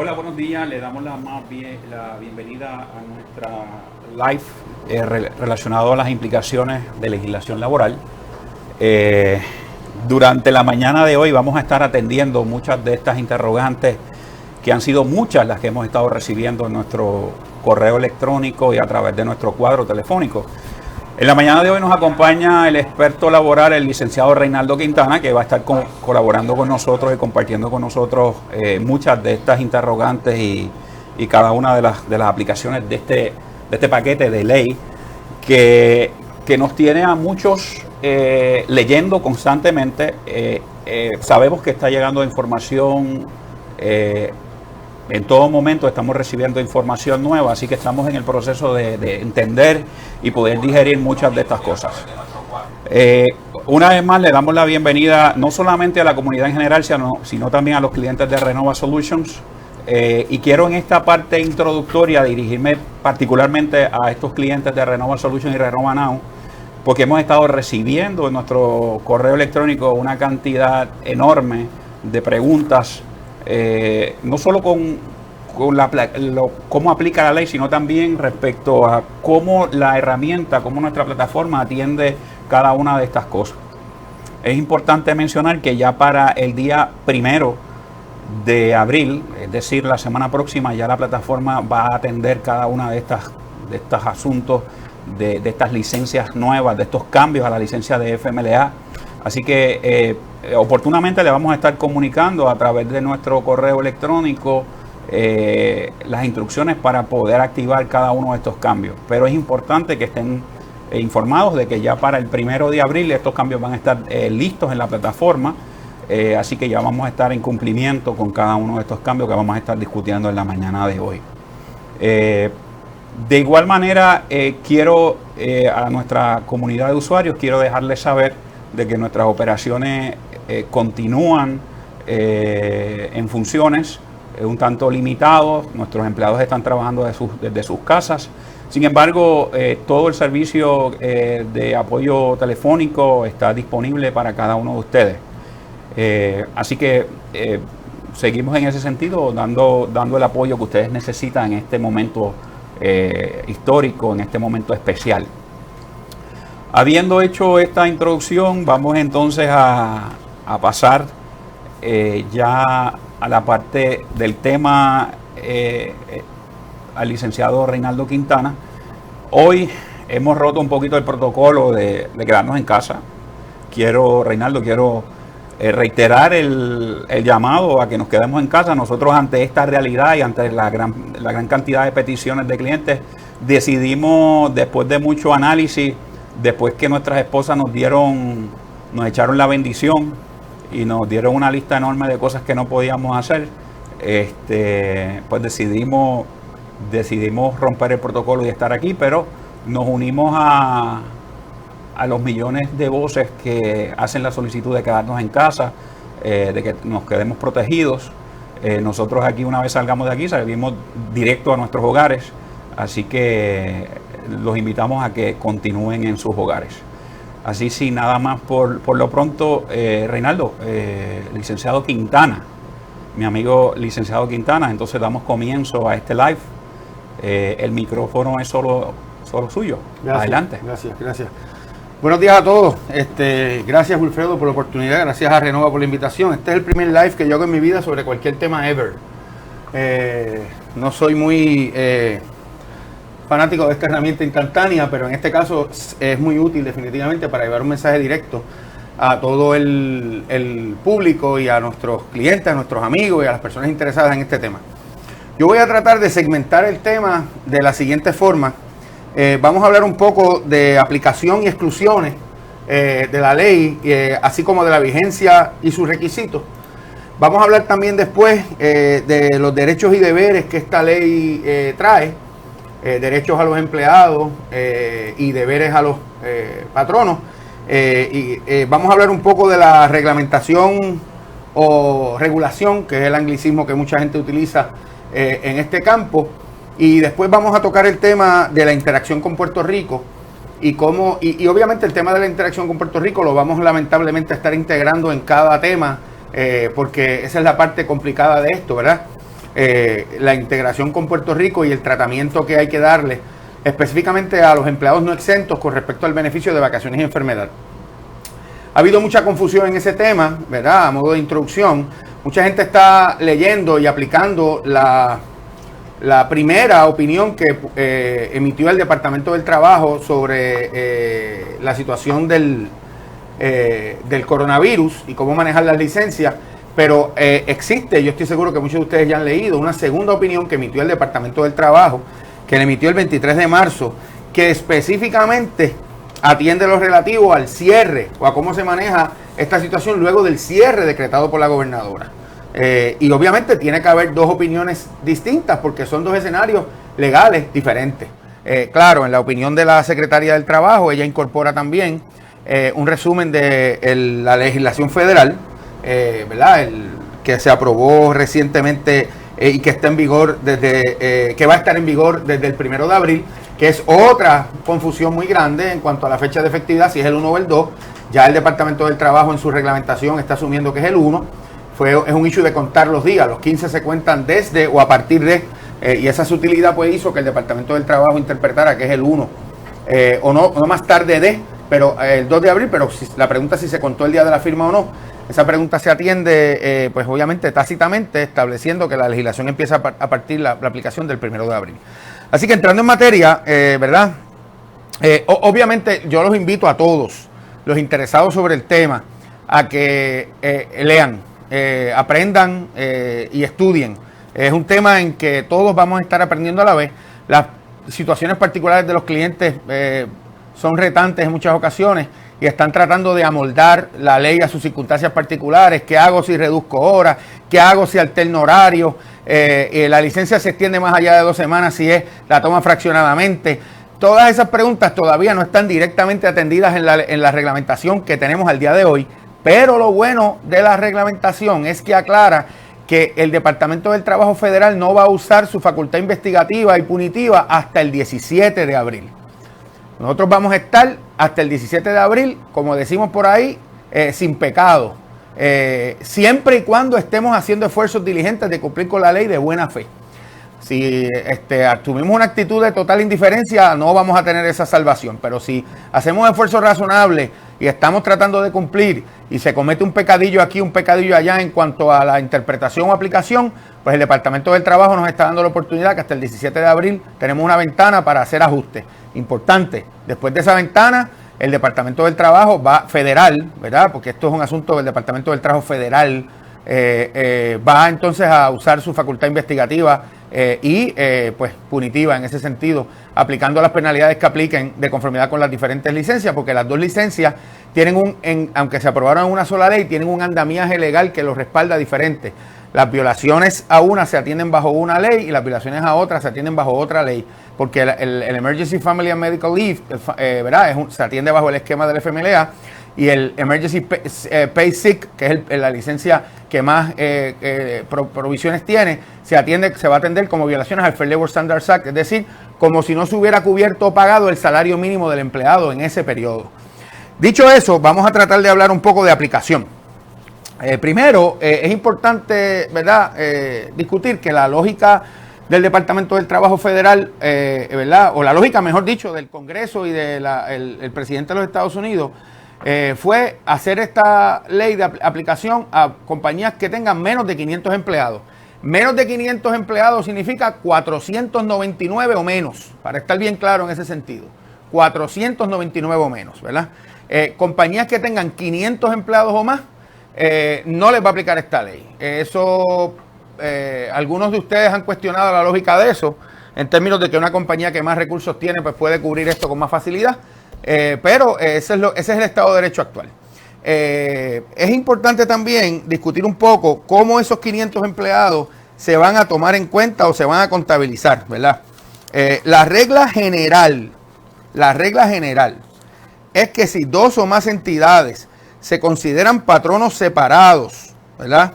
Hola, buenos días. Le damos la bienvenida a nuestra live relacionado a las implicaciones de legislación laboral. Durante la mañana de hoy vamos a estar atendiendo muchas de estas interrogantes que han sido muchas las que hemos estado recibiendo en nuestro correo electrónico y a través de nuestro cuadro telefónico. En la mañana de hoy nos acompaña el experto laboral, el licenciado Reinaldo Quintana, que va a estar colaborando con nosotros y compartiendo con nosotros muchas de estas interrogantes y cada una de las aplicaciones de este paquete de ley que nos tiene a muchos leyendo constantemente. Sabemos que está llegando información en todo momento, estamos recibiendo información nueva, así que estamos en el proceso de entender y poder digerir muchas de estas cosas. Una vez más le damos la bienvenida no solamente a la comunidad en general, sino también a los clientes de Renova Solutions. Y quiero en esta parte introductoria dirigirme particularmente a estos clientes de Renova Solutions y Renova Now, porque hemos estado recibiendo en nuestro correo electrónico una cantidad enorme de preguntas, no solo con cómo aplica la ley, sino también respecto a cómo la herramienta, cómo nuestra plataforma atiende cada una de estas cosas. Es importante mencionar que ya para el día 1 de abril, es decir, la semana próxima, ya la plataforma va a atender cada una de estos asuntos, de estas licencias nuevas, de estos cambios a la licencia de FMLA. Así que oportunamente le vamos a estar comunicando a través de nuestro correo electrónico las instrucciones para poder activar cada uno de estos cambios. Pero es importante que estén informados de que ya para el 1 de abril estos cambios van a estar listos en la plataforma. Así que ya vamos a estar en cumplimiento con cada uno de estos cambios que vamos a estar discutiendo en la mañana de hoy. De igual manera, quiero a nuestra comunidad de usuarios, quiero dejarles saber de que nuestras operaciones continúan en funciones un tanto limitados. Nuestros empleados están trabajando desde sus casas. Sin embargo, todo el servicio de apoyo telefónico está disponible para cada uno de ustedes. Así que seguimos en ese sentido dando el apoyo que ustedes necesitan en este momento histórico, en este momento especial. Habiendo hecho esta introducción, vamos entonces a pasar ya a la parte del tema al licenciado Reinaldo Quintana. Hoy hemos roto un poquito el protocolo de quedarnos en casa. Reinaldo, quiero reiterar el llamado a que nos quedemos en casa. Nosotros, ante esta realidad y ante la gran cantidad de peticiones de clientes, decidimos, después de mucho análisis, después que nuestras esposas nos echaron la bendición y nos dieron una lista enorme de cosas que no podíamos hacer, pues decidimos romper el protocolo y estar aquí, pero nos unimos a los millones de voces que hacen la solicitud de quedarnos en casa, de que nos quedemos protegidos. Nosotros aquí, una vez salgamos de aquí, salimos directo a nuestros hogares, así que los invitamos a que continúen en sus hogares. Así, sin nada más por lo pronto, Reinaldo, licenciado Quintana, mi amigo licenciado Quintana, entonces damos comienzo a este live. El micrófono es solo suyo. Gracias, adelante. Gracias. Buenos días a todos. Gracias, Wilfredo, por la oportunidad. Gracias a Renova por la invitación. Este es el primer live que yo hago en mi vida sobre cualquier tema ever. No soy muy fanático de esta herramienta instantánea, pero en este caso es muy útil definitivamente para llevar un mensaje directo a todo el público y a nuestros clientes, a nuestros amigos y a las personas interesadas en este tema. Yo voy a tratar de segmentar el tema de la siguiente forma. Vamos a hablar un poco de aplicación y exclusiones de la ley, así como de la vigencia y sus requisitos. Vamos a hablar también después de los derechos y deberes que esta ley trae, derechos a los empleados y deberes a los patronos. Vamos a hablar un poco de la reglamentación o regulación, que es el anglicismo que mucha gente utiliza en este campo. Y después vamos a tocar el tema de la interacción con Puerto Rico y cómo, y obviamente el tema de la interacción con Puerto Rico lo vamos lamentablemente a estar integrando en cada tema, porque esa es la parte complicada de esto, ¿verdad? la integración con Puerto Rico y el tratamiento que hay que darle específicamente a los empleados no exentos con respecto al beneficio de vacaciones y enfermedad. Ha habido mucha confusión en ese tema, ¿verdad? A modo de introducción, mucha gente está leyendo y aplicando la primera opinión que emitió el Departamento del Trabajo sobre la situación del coronavirus y cómo manejar las licencias, pero existe, yo estoy seguro que muchos de ustedes ya han leído, una segunda opinión que emitió el Departamento del Trabajo, que le emitió el 23 de marzo, que específicamente atiende lo relativo al cierre o a cómo se maneja esta situación luego del cierre decretado por la gobernadora. Y obviamente tiene que haber dos opiniones distintas porque son dos escenarios legales diferentes. Claro, en la opinión de la Secretaría del Trabajo, ella incorpora también un resumen de la legislación federal, ¿verdad? Que se aprobó recientemente y que está en vigor que va a estar en vigor desde el 1 de abril, que es otra confusión muy grande en cuanto a la fecha de efectividad, si es el 1 o el 2. Ya el Departamento del Trabajo en su reglamentación está asumiendo que es el 1. Es un issue de contar los días, los 15 se cuentan desde o a partir de, y esa sutilidad pues hizo que el Departamento del Trabajo interpretara que es el 1, o no más tarde de, pero el 2 de abril, pero la pregunta es si se contó el día de la firma o no. Esa pregunta se atiende, pues obviamente tácitamente, estableciendo que la legislación empieza a partir la aplicación del 1 de abril. Así que entrando en materia, ¿verdad? Obviamente yo los invito a todos, los interesados sobre el tema, a que lean, aprendan y estudien. Es un tema en que todos vamos a estar aprendiendo a la vez. Las situaciones particulares de los clientes son retantes en muchas ocasiones y están tratando de amoldar la ley a sus circunstancias particulares. ¿Qué hago si reduzco horas? ¿Qué hago si alterno horario? La licencia se extiende más allá de 2 semanas si la toma fraccionadamente. Todas esas preguntas todavía no están directamente atendidas en la reglamentación que tenemos al día de hoy, pero lo bueno de la reglamentación es que aclara que el Departamento del Trabajo Federal no va a usar su facultad investigativa y punitiva hasta el 17 de abril. Nosotros vamos a estar hasta el 17 de abril, como decimos por ahí, sin pecado, siempre y cuando estemos haciendo esfuerzos diligentes de cumplir con la ley de buena fe. Si asumimos una actitud de total indiferencia, no vamos a tener esa salvación, pero si hacemos esfuerzos razonables y estamos tratando de cumplir y se comete un pecadillo aquí, un pecadillo allá en cuanto a la interpretación o aplicación, pues el Departamento del Trabajo nos está dando la oportunidad que hasta el 17 de abril tenemos una ventana para hacer ajustes. Importante, después de esa ventana, el Departamento del Trabajo federal, ¿verdad? Porque esto es un asunto del Departamento del Trabajo federal, va entonces a usar su facultad investigativa y pues punitiva en ese sentido, aplicando las penalidades que apliquen de conformidad con las diferentes licencias, porque las dos licencias tienen aunque se aprobaron en una sola ley, tienen un andamiaje legal que los respalda diferente. Las violaciones a una se atienden bajo una ley y las violaciones a otra se atienden bajo otra ley, porque el Emergency Family and Medical Leave, ¿verdad? Se atiende bajo el esquema del FMLA, y el Emergency Pay Sick, que es la licencia que más provisiones tiene, se va a atender como violaciones al Fair Labor Standards Act, es decir, como si no se hubiera cubierto o pagado el salario mínimo del empleado en ese periodo. Dicho eso, vamos a tratar de hablar un poco de aplicación. Primero, es importante, ¿verdad?, discutir que la lógica del Departamento del Trabajo Federal, ¿verdad?, o la lógica, mejor dicho, del Congreso y del presidente de los Estados Unidos, fue hacer esta ley de aplicación a compañías que tengan menos de 500 empleados. Menos de 500 empleados significa 499 o menos, para estar bien claro en ese sentido. 499 o menos, ¿verdad? Compañías que tengan 500 empleados o más, no les va a aplicar esta ley. Eso, algunos de ustedes han cuestionado la lógica de eso, en términos de que una compañía que más recursos tiene, pues puede cubrir esto con más facilidad. Pero ese es el Estado de Derecho actual. Es importante también discutir un poco cómo esos 500 empleados se van a tomar en cuenta o se van a contabilizar, ¿verdad? La regla general es que si 2 o más entidades se consideran patronos separados, ¿verdad?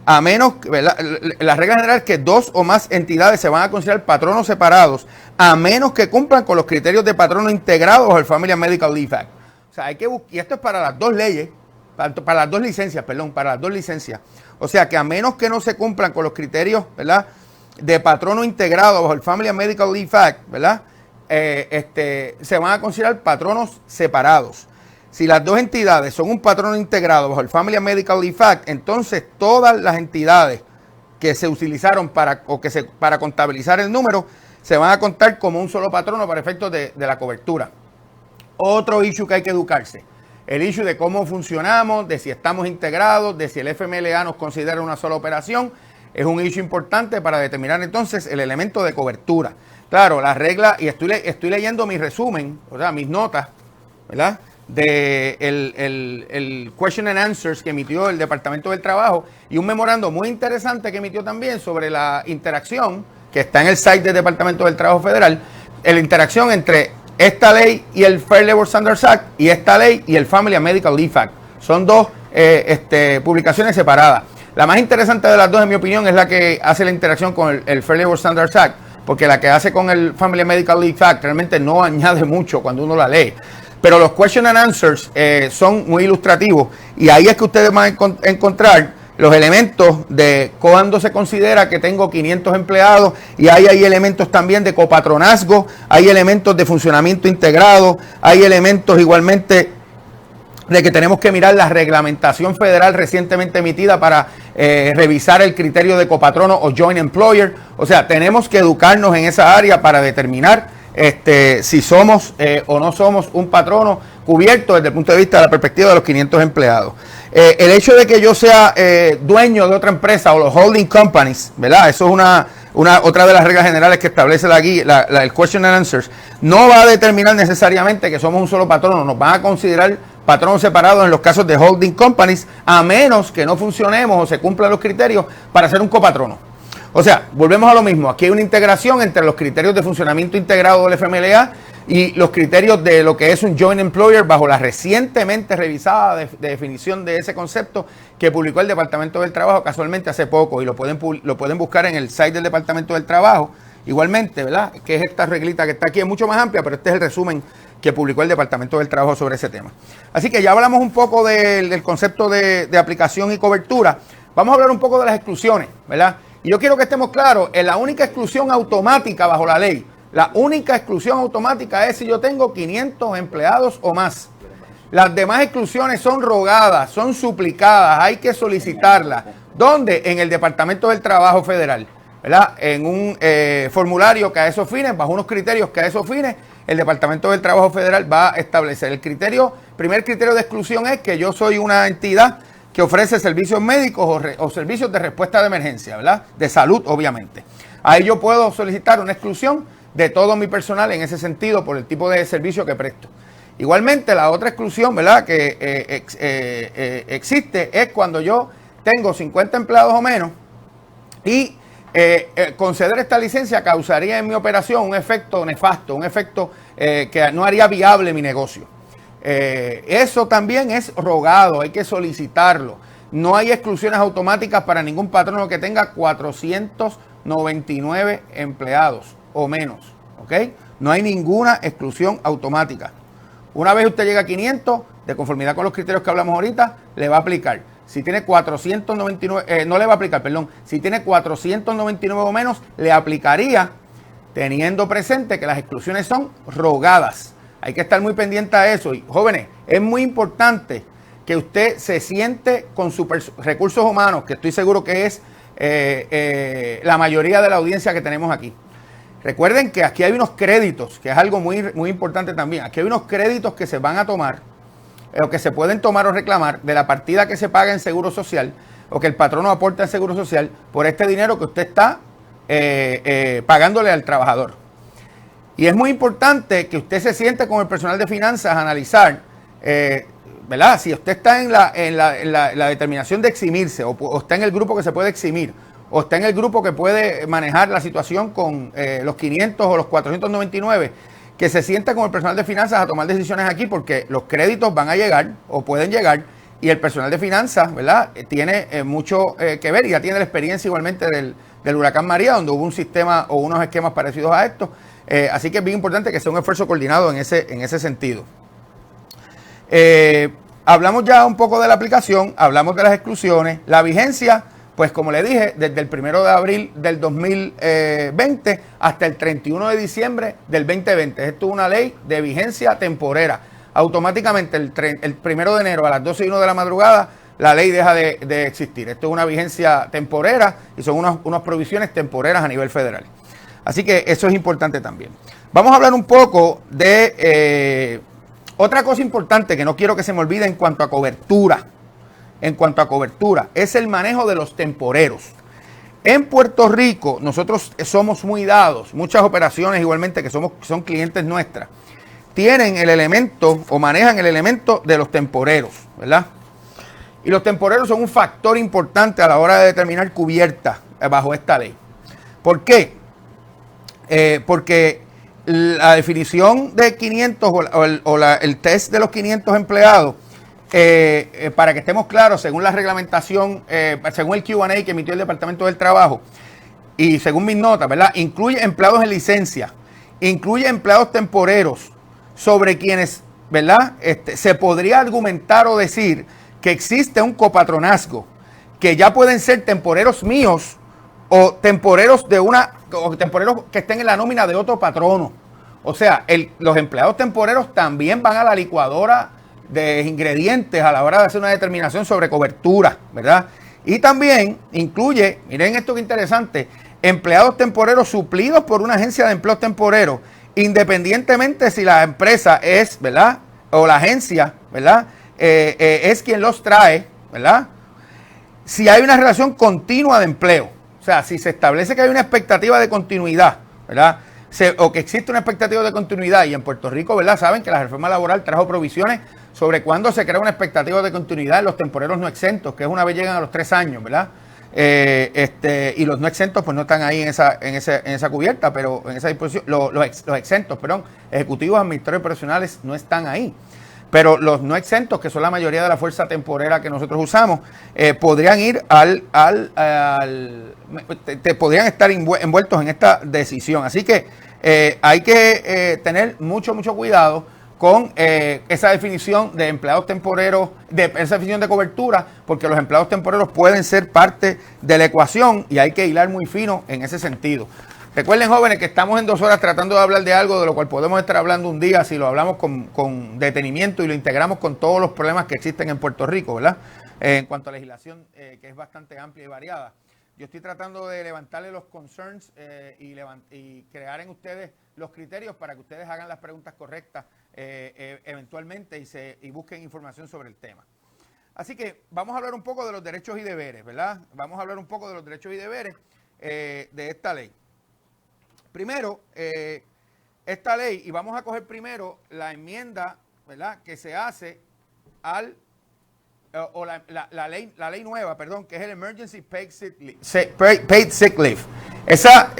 A menos, ¿verdad? La regla general es que 2 o más entidades se van a considerar patronos separados, a menos que cumplan con los criterios de patrono integrados al Family and Medical Leave Act. O sea, y esto es para las dos leyes, para las dos licencias, para las dos licencias. O sea que a menos que no se cumplan con los criterios, ¿verdad?, de patrono integrado bajo el Family and Medical Leave Act, ¿verdad?, se van a considerar patronos separados. Si las dos entidades son un patrono integrado bajo el Family and Medical Leave Act, entonces todas las entidades que se utilizaron para contabilizar el número se van a contar como un solo patrono para efectos de la cobertura. Otro issue que hay que educarse, el issue de cómo funcionamos, de si estamos integrados, de si el FMLA nos considera una sola operación, es un issue importante para determinar entonces el elemento de cobertura. Claro, las reglas, y estoy leyendo mi resumen, o sea, mis notas, ¿verdad?, de el question and answers que emitió el Departamento del Trabajo y un memorando muy interesante que emitió también sobre la interacción que está en el site del Departamento del Trabajo Federal, la interacción entre esta ley y el Fair Labor Standards Act y esta ley y el Family and Medical Leave Act. Son dos publicaciones separadas. La más interesante de las dos, en mi opinión, es la que hace la interacción con el Fair Labor Standards Act, porque la que hace con el Family and Medical Leave Act realmente no añade mucho cuando uno la lee. Pero los question and answers son muy ilustrativos y ahí es que ustedes van a encontrar los elementos de cuando se considera que tengo 500 empleados y hay elementos también de copatronazgo, hay elementos de funcionamiento integrado, hay elementos igualmente de que tenemos que mirar la reglamentación federal recientemente emitida para revisar el criterio de copatrono o joint employer. O sea, tenemos que educarnos en esa área para determinar si somos o no somos un patrono cubierto desde el punto de vista de la perspectiva de los 500 empleados. El hecho de que yo sea dueño de otra empresa o los holding companies, ¿verdad? Eso es otra de las reglas generales que establece el question and answers. No va a determinar necesariamente que somos un solo patrono, nos van a considerar patronos separados en los casos de holding companies, a menos que no funcionemos o se cumplan los criterios para ser un copatrono. O sea, volvemos a lo mismo. Aquí hay una integración entre los criterios de funcionamiento integrado del FMLA y los criterios de lo que es un joint employer bajo la recientemente revisada de definición de ese concepto que publicó el Departamento del Trabajo casualmente hace poco, y lo pueden buscar en el site del Departamento del Trabajo. Igualmente, ¿verdad?, que es esta reglita que está aquí, es mucho más amplia, pero este es el resumen que publicó el Departamento del Trabajo sobre ese tema. Así que ya hablamos un poco del concepto de aplicación y cobertura. Vamos a hablar un poco de las exclusiones, ¿verdad? Y yo quiero que estemos claros, en la única exclusión automática bajo la ley, la única exclusión automática es si yo tengo 500 empleados o más. Las demás exclusiones son rogadas, son suplicadas, hay que solicitarlas. ¿Dónde? En el Departamento del Trabajo Federal, ¿verdad? En un formulario que a esos fines, bajo unos criterios que a esos fines, el Departamento del Trabajo Federal va a establecer. Primer criterio de exclusión es que yo soy una entidad que ofrece servicios médicos o servicios de respuesta de emergencia, ¿verdad? De salud, obviamente. Ahí yo puedo solicitar una exclusión de todo mi personal en ese sentido por el tipo de servicio que presto. Igualmente, la otra exclusión, ¿verdad?, que existe es cuando yo tengo 50 empleados o menos y conceder esta licencia causaría en mi operación un efecto nefasto, un efecto que no haría viable mi negocio. Eso también es rogado, hay que solicitarlo. No hay exclusiones automáticas para ningún patrono que tenga 499 empleados o menos, ¿ok? No hay ninguna exclusión automática. Una vez usted llega a 500, de conformidad con los criterios que hablamos ahorita, le va a aplicar. Si tiene 499, no le va a aplicar, perdón. Si tiene 499 o menos, le aplicaría teniendo presente que las exclusiones son rogadas. Hay que estar muy pendiente a eso. Y jóvenes, es muy importante que usted se siente con sus recursos humanos, que estoy seguro que es la mayoría de la audiencia que tenemos aquí. Recuerden que aquí hay unos créditos, que es algo muy, muy importante también. Aquí hay unos créditos que se van a tomar, o que se pueden tomar o reclamar de la partida que se paga en Seguro Social, o que el patrono aporta en Seguro Social, por este dinero que usted está pagándole al trabajador. Y es muy importante que usted se siente con el personal de finanzas a analizar, ¿verdad? Si usted está en la determinación de eximirse, o está en el grupo que se puede eximir, o está en el grupo que puede manejar la situación con los 500 o los 499, que se sienta con el personal de finanzas a tomar decisiones aquí, porque los créditos van a llegar o pueden llegar, y el personal de finanzas, ¿verdad?, tiene mucho que ver, y ya tiene la experiencia igualmente del huracán María, donde hubo un sistema o unos esquemas parecidos a estos. Así que es bien importante que sea un esfuerzo coordinado en ese sentido. hablamos ya un poco de la aplicación, hablamos de las exclusiones, la vigencia, pues como le dije, desde el 1 de abril del 2020 hasta el 31 de diciembre del 2020. Esto es una ley de vigencia temporera. Automáticamente el 1 de enero a las 12:01 de la madrugada, la ley deja de existir. Esto es una vigencia temporera y son unas provisiones temporeras a nivel federal. Así que eso es importante también. Vamos a hablar un poco de otra cosa importante que no quiero que se me olvide en cuanto a cobertura. Es el manejo de los temporeros. En Puerto Rico nosotros somos muy dados, muchas operaciones igualmente que son clientes nuestras, tienen el elemento o manejan el elemento de los temporeros, ¿verdad? Y los temporeros son un factor importante a la hora de determinar cubierta bajo esta ley. ¿Por qué? Porque la definición de 500 el test de los 500 empleados, para que estemos claros, según la reglamentación, según el Q&A que emitió el Departamento del Trabajo y según mis notas, ¿verdad? Incluye empleados en licencia, incluye empleados temporeros sobre quienes, ¿verdad? Se podría argumentar o decir que existe un copatronazgo, que ya pueden ser temporeros míos o temporeros temporeros que estén en la nómina de otro patrono. O sea, los empleados temporeros también van a la licuadora de ingredientes a la hora de hacer una determinación sobre cobertura, ¿verdad? Y también incluye, miren esto que interesante, empleados temporeros suplidos por una agencia de empleos temporeros, independientemente si la empresa es, ¿verdad? O la agencia, ¿verdad? Es quien los trae, ¿verdad? Si hay una relación continua de empleo, o sea, si se establece que hay una expectativa de continuidad, ¿verdad? O que existe una expectativa de continuidad, y en Puerto Rico, ¿verdad? Saben que la reforma laboral trajo provisiones sobre cuándo se crea una expectativa de continuidad en los temporeros no exentos, que es una vez llegan a los 3 años, ¿verdad? Y los no exentos pues no están ahí en esa cubierta, pero en esa disposición, los exentos, perdón, ejecutivos, administradores profesionales no están ahí. Pero los no exentos, que son la mayoría de la fuerza temporera que nosotros usamos, podrían ir podrían estar envueltos en esta decisión. Así que hay que tener mucho cuidado con esa definición de empleados temporeros, esa definición de cobertura, porque los empleados temporeros pueden ser parte de la ecuación y hay que hilar muy fino en ese sentido. Recuerden, jóvenes, que estamos en 2 horas tratando de hablar de algo de lo cual podemos estar hablando un día si lo hablamos con detenimiento y lo integramos con todos los problemas que existen en Puerto Rico, ¿verdad? En cuanto a legislación, que es bastante amplia y variada. Yo estoy tratando de levantarle los concerns y crear en ustedes los criterios para que ustedes hagan las preguntas correctas eventualmente y busquen información sobre el tema. Así que vamos a hablar un poco de los derechos y deberes, ¿verdad? Vamos a hablar un poco de los derechos y deberes de esta ley. Primero, esta ley, y vamos a coger primero la enmienda, ¿verdad?, que se hace la ley nueva, perdón, que es el Emergency Paid Sick Leave. Esa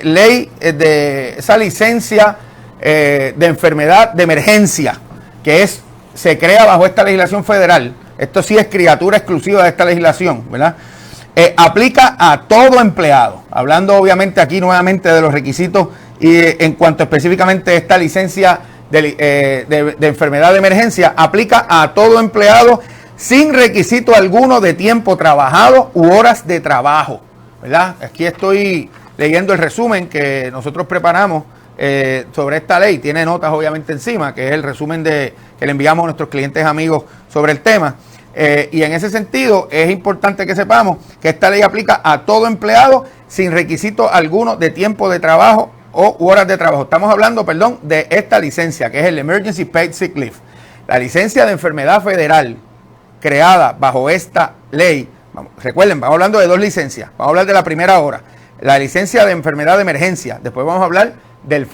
ley, esa licencia de enfermedad de emergencia, que se crea bajo esta legislación federal. Esto sí es criatura exclusiva de esta legislación, ¿verdad? Aplica a todo empleado, hablando obviamente aquí nuevamente de los requisitos y en cuanto específicamente a esta licencia de enfermedad de emergencia, aplica a todo empleado sin requisito alguno de tiempo trabajado u horas de trabajo, ¿verdad? Aquí estoy leyendo el resumen que nosotros preparamos sobre esta ley, tiene notas obviamente encima, que es el resumen que le enviamos a nuestros clientes amigos sobre el tema. Y en ese sentido es importante que sepamos que esta ley aplica a todo empleado sin requisito alguno de tiempo de trabajo o horas de trabajo. Estamos hablando, perdón, de esta licencia, que es el Emergency Paid Sick Leave. La licencia de enfermedad federal creada bajo esta ley. Recuerden, vamos hablando de 2 licencias. Vamos a hablar de la primera ahora. La licencia de enfermedad de emergencia. Después vamos a hablar de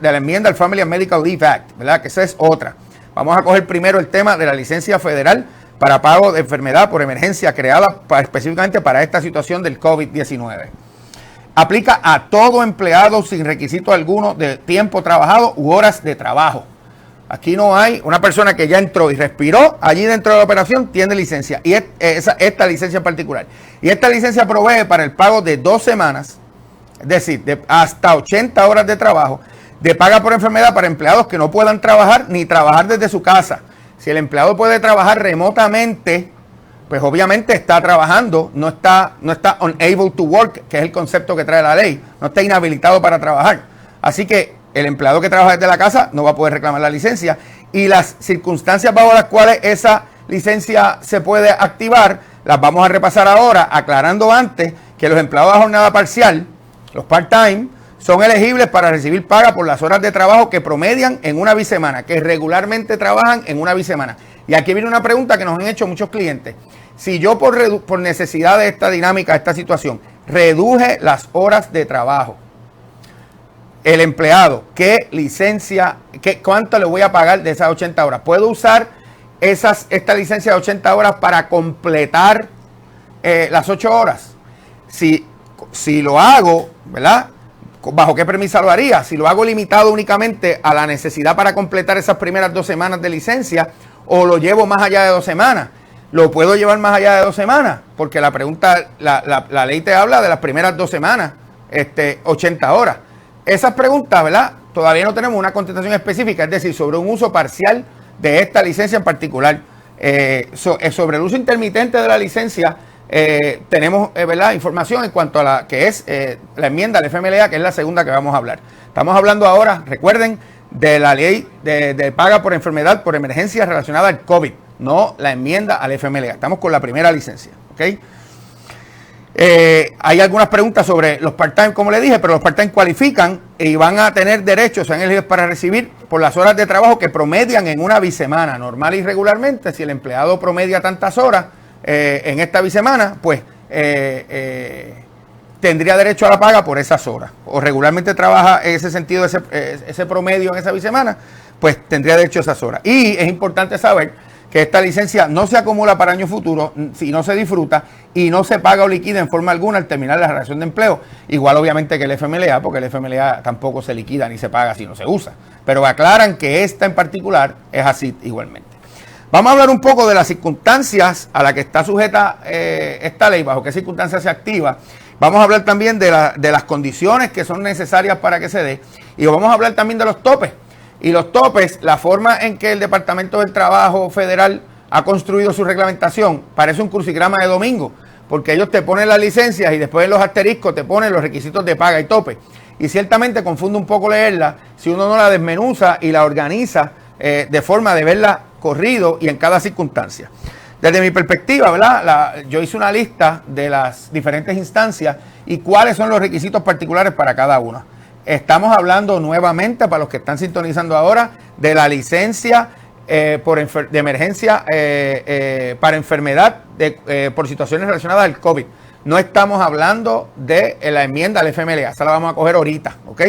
la enmienda al Family and Medical Leave Act, ¿verdad? Que esa es otra. Vamos a coger primero el tema de la licencia federal para pago de enfermedad por emergencia creada específicamente para esta situación del COVID-19. Aplica a todo empleado sin requisito alguno de tiempo trabajado u horas de trabajo. Aquí no hay una persona que ya entró y respiró allí dentro de la operación, tiene licencia. Y esta licencia en particular. Y esta licencia provee para el pago de 2 semanas, es decir, de hasta 80 horas de trabajo, de paga por enfermedad para empleados que no puedan trabajar ni trabajar desde su casa, Si el empleado puede trabajar remotamente, pues obviamente está trabajando, no está unable to work, que es el concepto que trae la ley, no está inhabilitado para trabajar. Así que el empleado que trabaja desde la casa no va a poder reclamar la licencia, y las circunstancias bajo las cuales esa licencia se puede activar las vamos a repasar ahora, aclarando antes que los empleados a jornada parcial, los part-time, son elegibles para recibir paga por las horas de trabajo que promedian en una bisemana, que regularmente trabajan en una bisemana. Y aquí viene una pregunta que nos han hecho muchos clientes. Si yo por necesidad de esta dinámica, de esta situación, reduje las horas de trabajo, el empleado, ¿qué licencia, cuánto le voy a pagar de esas 80 horas? ¿Puedo usar esta licencia de 80 horas para completar las 8 horas? Si lo hago, ¿verdad? ¿Bajo qué premisa lo haría? Si lo hago limitado únicamente a la necesidad para completar esas primeras 2 semanas de licencia, o lo llevo más allá de 2 semanas. ¿Lo puedo llevar más allá de 2 semanas? Porque la pregunta, la ley te habla de las primeras 2 semanas, 80 horas. Esas preguntas, ¿verdad? Todavía no tenemos una contestación específica, es decir, sobre un uso parcial de esta licencia en particular. Sobre el uso intermitente de la licencia, tenemos ¿verdad? Información en cuanto a la que es la enmienda al FMLA, que es la segunda que vamos a hablar. Estamos hablando ahora, recuerden, de la ley de paga por enfermedad por emergencia relacionada al COVID, no la enmienda al FMLA. Estamos con la primera licencia, ¿ok? Hay algunas preguntas sobre los part-time, como le dije, pero los part-time cualifican y van a tener derechos, son elegibles para recibir por las horas de trabajo que promedian en una bisemana. Normal y regularmente, si el empleado promedia tantas horas en esta bisemana, pues tendría derecho a la paga por esas horas. O regularmente trabaja en ese sentido, ese promedio en esa bisemana, pues tendría derecho a esas horas. Y es importante saber que esta licencia no se acumula para años futuros si no se disfruta y no se paga o liquida en forma alguna al terminar la relación de empleo. Igual obviamente que el FMLA, porque el FMLA tampoco se liquida ni se paga si no se usa. Pero aclaran que esta en particular es así igualmente. Vamos a hablar un poco de las circunstancias a las que está sujeta esta ley, bajo qué circunstancias se activa. Vamos a hablar también de las condiciones que son necesarias para que se dé. Y vamos a hablar también de los topes. Y los topes, la forma en que el Departamento del Trabajo Federal ha construido su reglamentación, parece un crucigrama de domingo, porque ellos te ponen las licencias y después en los asteriscos te ponen los requisitos de paga y tope. Y ciertamente confunde un poco leerla si uno no la desmenuza y la organiza de forma de verla corrido y en cada circunstancia. Desde mi perspectiva, ¿verdad? Yo hice una lista de las diferentes instancias y cuáles son los requisitos particulares para cada una. Estamos hablando nuevamente, para los que están sintonizando ahora, de la licencia de emergencia para enfermedad por situaciones relacionadas al COVID. No estamos hablando de la enmienda al FMLA, esa la vamos a coger ahorita, ¿ok?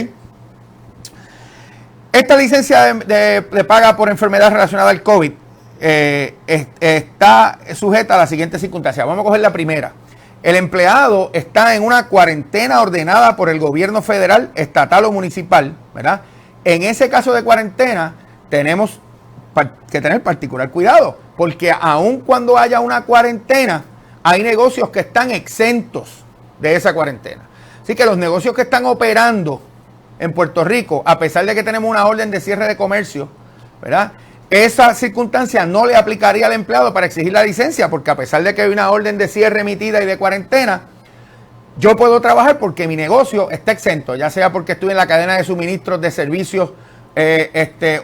Esta licencia de paga por enfermedad relacionada al COVID está sujeta a las siguientes circunstancias. Vamos a coger la primera. El empleado está en una cuarentena ordenada por el gobierno federal, estatal o municipal, ¿verdad? En ese caso de cuarentena tenemos que tener particular cuidado, porque aun cuando haya una cuarentena, hay negocios que están exentos de esa cuarentena. Así que los negocios que están operando en Puerto Rico, a pesar de que tenemos una orden de cierre de comercio, ¿verdad? Esa circunstancia no le aplicaría al empleado para exigir la licencia, porque a pesar de que hay una orden de cierre emitida y de cuarentena, yo puedo trabajar porque mi negocio está exento, ya sea porque estoy en la cadena de suministros de servicios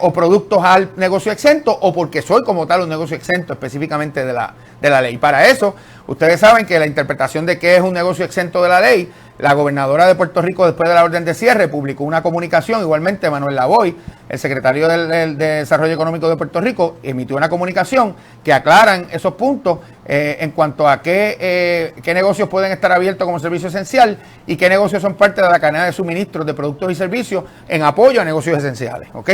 o productos al negocio exento, o porque soy como tal un negocio exento específicamente de la ley. Para eso, ustedes saben que la interpretación de qué es un negocio exento de la ley, la gobernadora de Puerto Rico, después de la orden de cierre, publicó una comunicación, igualmente Manuel Lavoy, el secretario de Desarrollo Económico de Puerto Rico, emitió una comunicación que aclaran esos puntos en cuanto a qué negocios pueden estar abiertos como servicio esencial y qué negocios son parte de la cadena de suministros de productos y servicios en apoyo a negocios esenciales, ¿ok?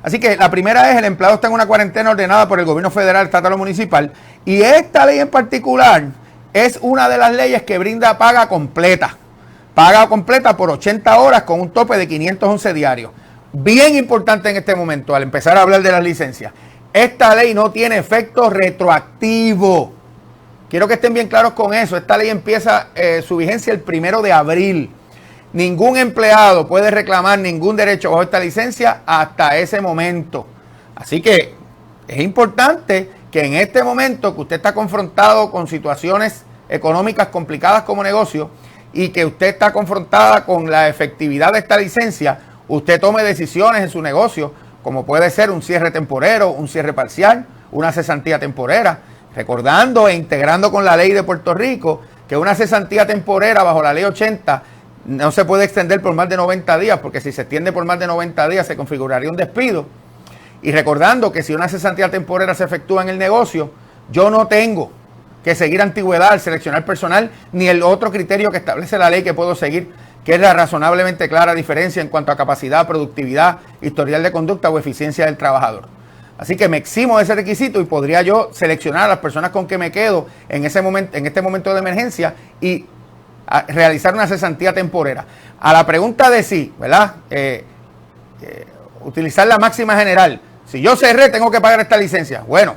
Así que la primera es: el empleado está en una cuarentena ordenada por el gobierno federal, estatal o municipal, y esta ley en particular es una de las leyes que brinda paga completa por 80 horas con un tope de 511 diarios. Bien importante en este momento, al empezar a hablar de las licencias, esta ley no tiene efecto retroactivo. Quiero que estén bien claros con eso. Esta ley empieza su vigencia el 1 de abril. Ningún empleado puede reclamar ningún derecho bajo esta licencia hasta ese momento. Así que Es importante que en este momento que usted está confrontado con situaciones económicas complicadas como negocio y que usted está confrontada con la efectividad de esta licencia, usted tome decisiones en su negocio, como puede ser un cierre temporero, un cierre parcial, una cesantía temporera, recordando e integrando con la ley de Puerto Rico que una cesantía temporera bajo la ley 80 no se puede extender por más de 90 días, porque si se extiende por más de 90 días se configuraría un despido. Y recordando que si una cesantía temporera se efectúa en el negocio, yo no tengo que seguir antigüedad al seleccionar personal, ni el otro criterio que establece la ley que puedo seguir, que es la razonablemente clara diferencia en cuanto a capacidad, productividad, historial de conducta o eficiencia del trabajador. Así que me eximo de ese requisito y podría yo seleccionar a las personas con que me quedo en ese momento, en este momento de emergencia, y realizar una cesantía temporera. A la pregunta de si, ¿verdad? Utilizar la máxima general. Si yo cerré, tengo que pagar esta licencia. Bueno,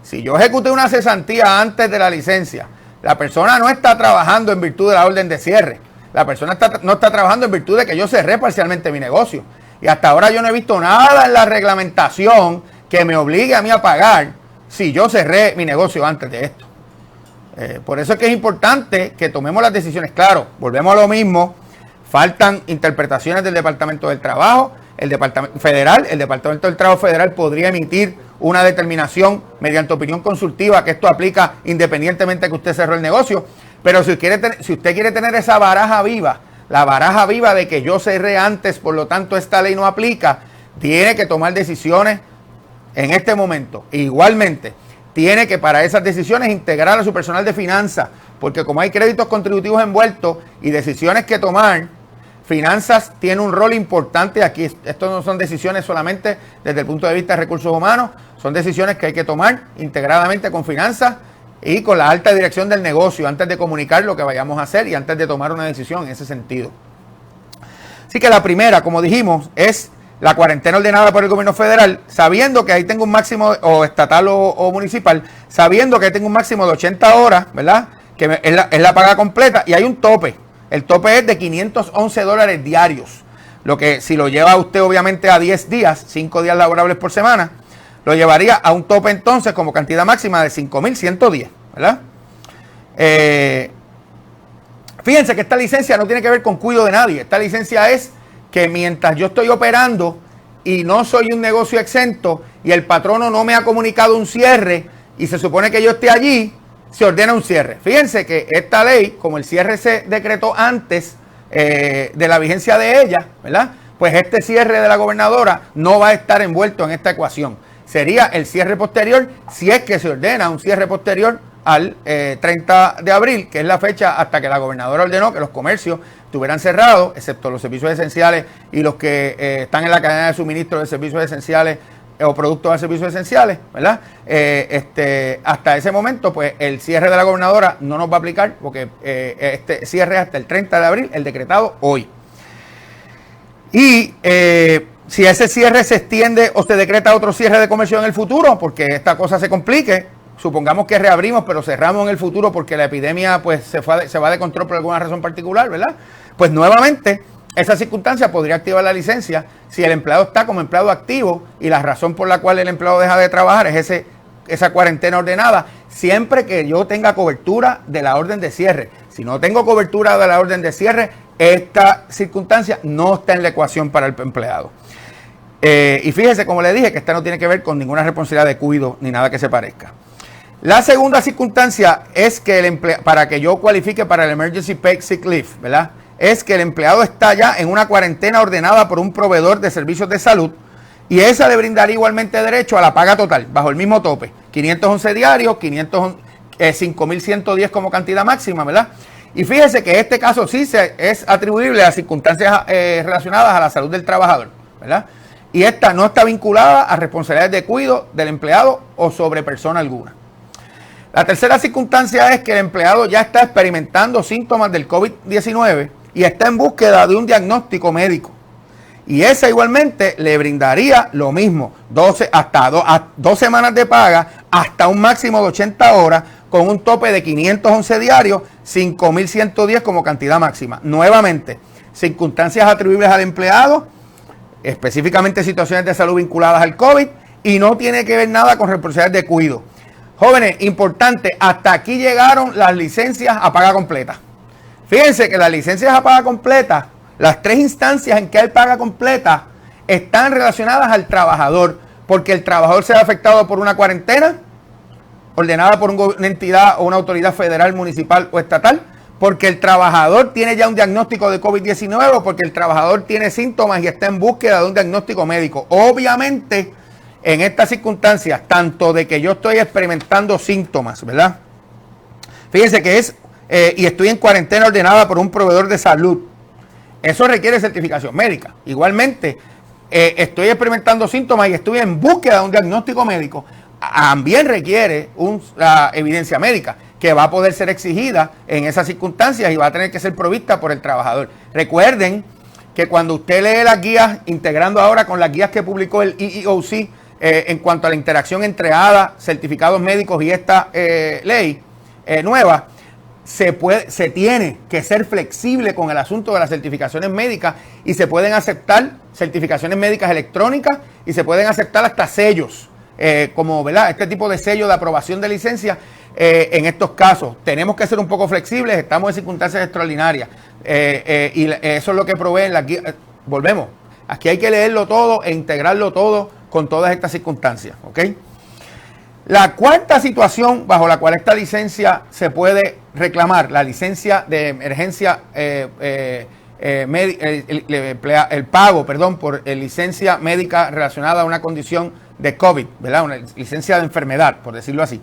si yo ejecuté una cesantía antes de la licencia, la persona no está trabajando en virtud de la orden de cierre. La persona no está trabajando en virtud de que yo cerré parcialmente mi negocio. Y hasta ahora yo no he visto nada en la reglamentación que me obligue a mí a pagar si yo cerré mi negocio antes de esto. Por eso es que es importante que tomemos las decisiones. Claro, volvemos a lo mismo. Faltan interpretaciones del Departamento del Trabajo. El Departamento Federal, el Departamento del Trabajo Federal podría emitir una determinación mediante opinión consultiva que esto aplica independientemente de que usted cerró el negocio. Pero si usted quiere tener esa baraja viva, la baraja viva de que yo cerré antes, por lo tanto esta ley no aplica, tiene que tomar decisiones en este momento. Igualmente, tiene que para esas decisiones integrar a su personal de finanzas, porque como hay créditos contributivos envueltos y decisiones que tomar, finanzas tiene un rol importante aquí. Esto no son decisiones solamente desde el punto de vista de recursos humanos, son decisiones que hay que tomar integradamente con finanzas y con la alta dirección del negocio antes de comunicar lo que vayamos a hacer y antes de tomar una decisión en ese sentido. Así que la primera, como dijimos, es la cuarentena ordenada por el gobierno federal, sabiendo que ahí tengo un máximo, o estatal o municipal, sabiendo que ahí tengo un máximo de 80 horas, ¿verdad? Que es la paga completa y hay un tope. El tope es de $511 diarios. Lo que si lo lleva usted obviamente a 10 días, 5 días laborables por semana, lo llevaría a un tope entonces como cantidad máxima de 5.110, ¿verdad? Fíjense que esta licencia no tiene que ver con cuido de nadie. Esta licencia es que mientras yo estoy operando y no soy un negocio exento y el patrono no me ha comunicado un cierre y se supone que yo esté allí, se ordena un cierre. Fíjense que esta ley, como el cierre se decretó antes de la vigencia de ella, ¿verdad? Pues este cierre de la gobernadora no va a estar envuelto en esta ecuación. Sería el cierre posterior, si es que se ordena un cierre posterior al 30 de abril, que es la fecha hasta que la gobernadora ordenó que los comercios estuvieran cerrados, excepto los servicios esenciales y los que están en la cadena de suministro de servicios esenciales o productos de servicios esenciales, ¿verdad? Hasta ese momento, pues el cierre de la gobernadora no nos va a aplicar porque este cierre hasta el 30 de abril, el decretado hoy. Y si ese cierre se extiende o se decreta otro cierre de comercio en el futuro, porque esta cosa se complique, supongamos que reabrimos, pero cerramos en el futuro porque la epidemia pues se va de control por alguna razón particular, ¿verdad? Pues nuevamente, esa circunstancia podría activar la licencia si el empleado está como empleado activo y la razón por la cual el empleado deja de trabajar es esa cuarentena ordenada, siempre que yo tenga cobertura de la orden de cierre. Si no tengo cobertura de la orden de cierre, esta circunstancia no está en la ecuación para el empleado. Y fíjese, como le dije, que esta no tiene que ver con ninguna responsabilidad de cuidado ni nada que se parezca. La segunda circunstancia es que para que yo cualifique para el Emergency Paid Sick Leave, ¿verdad? Es que el empleado está ya en una cuarentena ordenada por un proveedor de servicios de salud y esa le brindaría igualmente derecho a la paga total, bajo el mismo tope, 511 diarios, 5.110 como cantidad máxima, ¿verdad? Y fíjese que este caso sí es atribuible a circunstancias relacionadas a la salud del trabajador, ¿verdad? Y esta no está vinculada a responsabilidades de cuidado del empleado o sobre persona alguna. La tercera circunstancia es que el empleado ya está experimentando síntomas del COVID-19 y está en búsqueda de un diagnóstico médico. Y esa igualmente le brindaría lo mismo, 2 semanas de paga hasta un máximo de 80 horas con un tope de 511 diarios, 5.110 como cantidad máxima. Nuevamente, circunstancias atribuibles al empleado, específicamente situaciones de salud vinculadas al COVID y no tiene que ver nada con responsabilidad de cuidado. Jóvenes, importante, hasta aquí llegaron las licencias a paga completa. Fíjense que las licencias a paga completa, las 3 instancias en que hay paga completa, están relacionadas al trabajador, porque el trabajador se ve afectado por una cuarentena ordenada por una entidad o una autoridad federal, municipal o estatal, porque el trabajador tiene ya un diagnóstico de COVID-19 o porque el trabajador tiene síntomas y está en búsqueda de un diagnóstico médico. Obviamente, en estas circunstancias, tanto de que yo estoy experimentando síntomas, ¿verdad? Fíjense que y estoy en cuarentena ordenada por un proveedor de salud. Eso requiere certificación médica. Igualmente, estoy experimentando síntomas y estoy en búsqueda de un diagnóstico médico. También requiere una evidencia médica que va a poder ser exigida en esas circunstancias y va a tener que ser provista por el trabajador. Recuerden que cuando usted lee las guías, integrando ahora con las guías que publicó el EEOC en cuanto a la interacción entre ADA, certificados médicos y esta ley nueva, se tiene que ser flexible con el asunto de las certificaciones médicas y se pueden aceptar certificaciones médicas electrónicas y se pueden aceptar hasta sellos, como, ¿verdad?, este tipo de sello de aprobación de licencia. En estos casos tenemos que ser un poco flexibles, estamos en circunstancias extraordinarias y eso es lo que proveen las guías. Volvemos, aquí hay que leerlo todo e integrarlo todo con todas estas circunstancias, ¿ok? La cuarta situación bajo la cual esta licencia se puede reclamar, la licencia de emergencia, el pago, por licencia médica relacionada a una condición de COVID, ¿verdad? Una licencia de enfermedad, por decirlo así,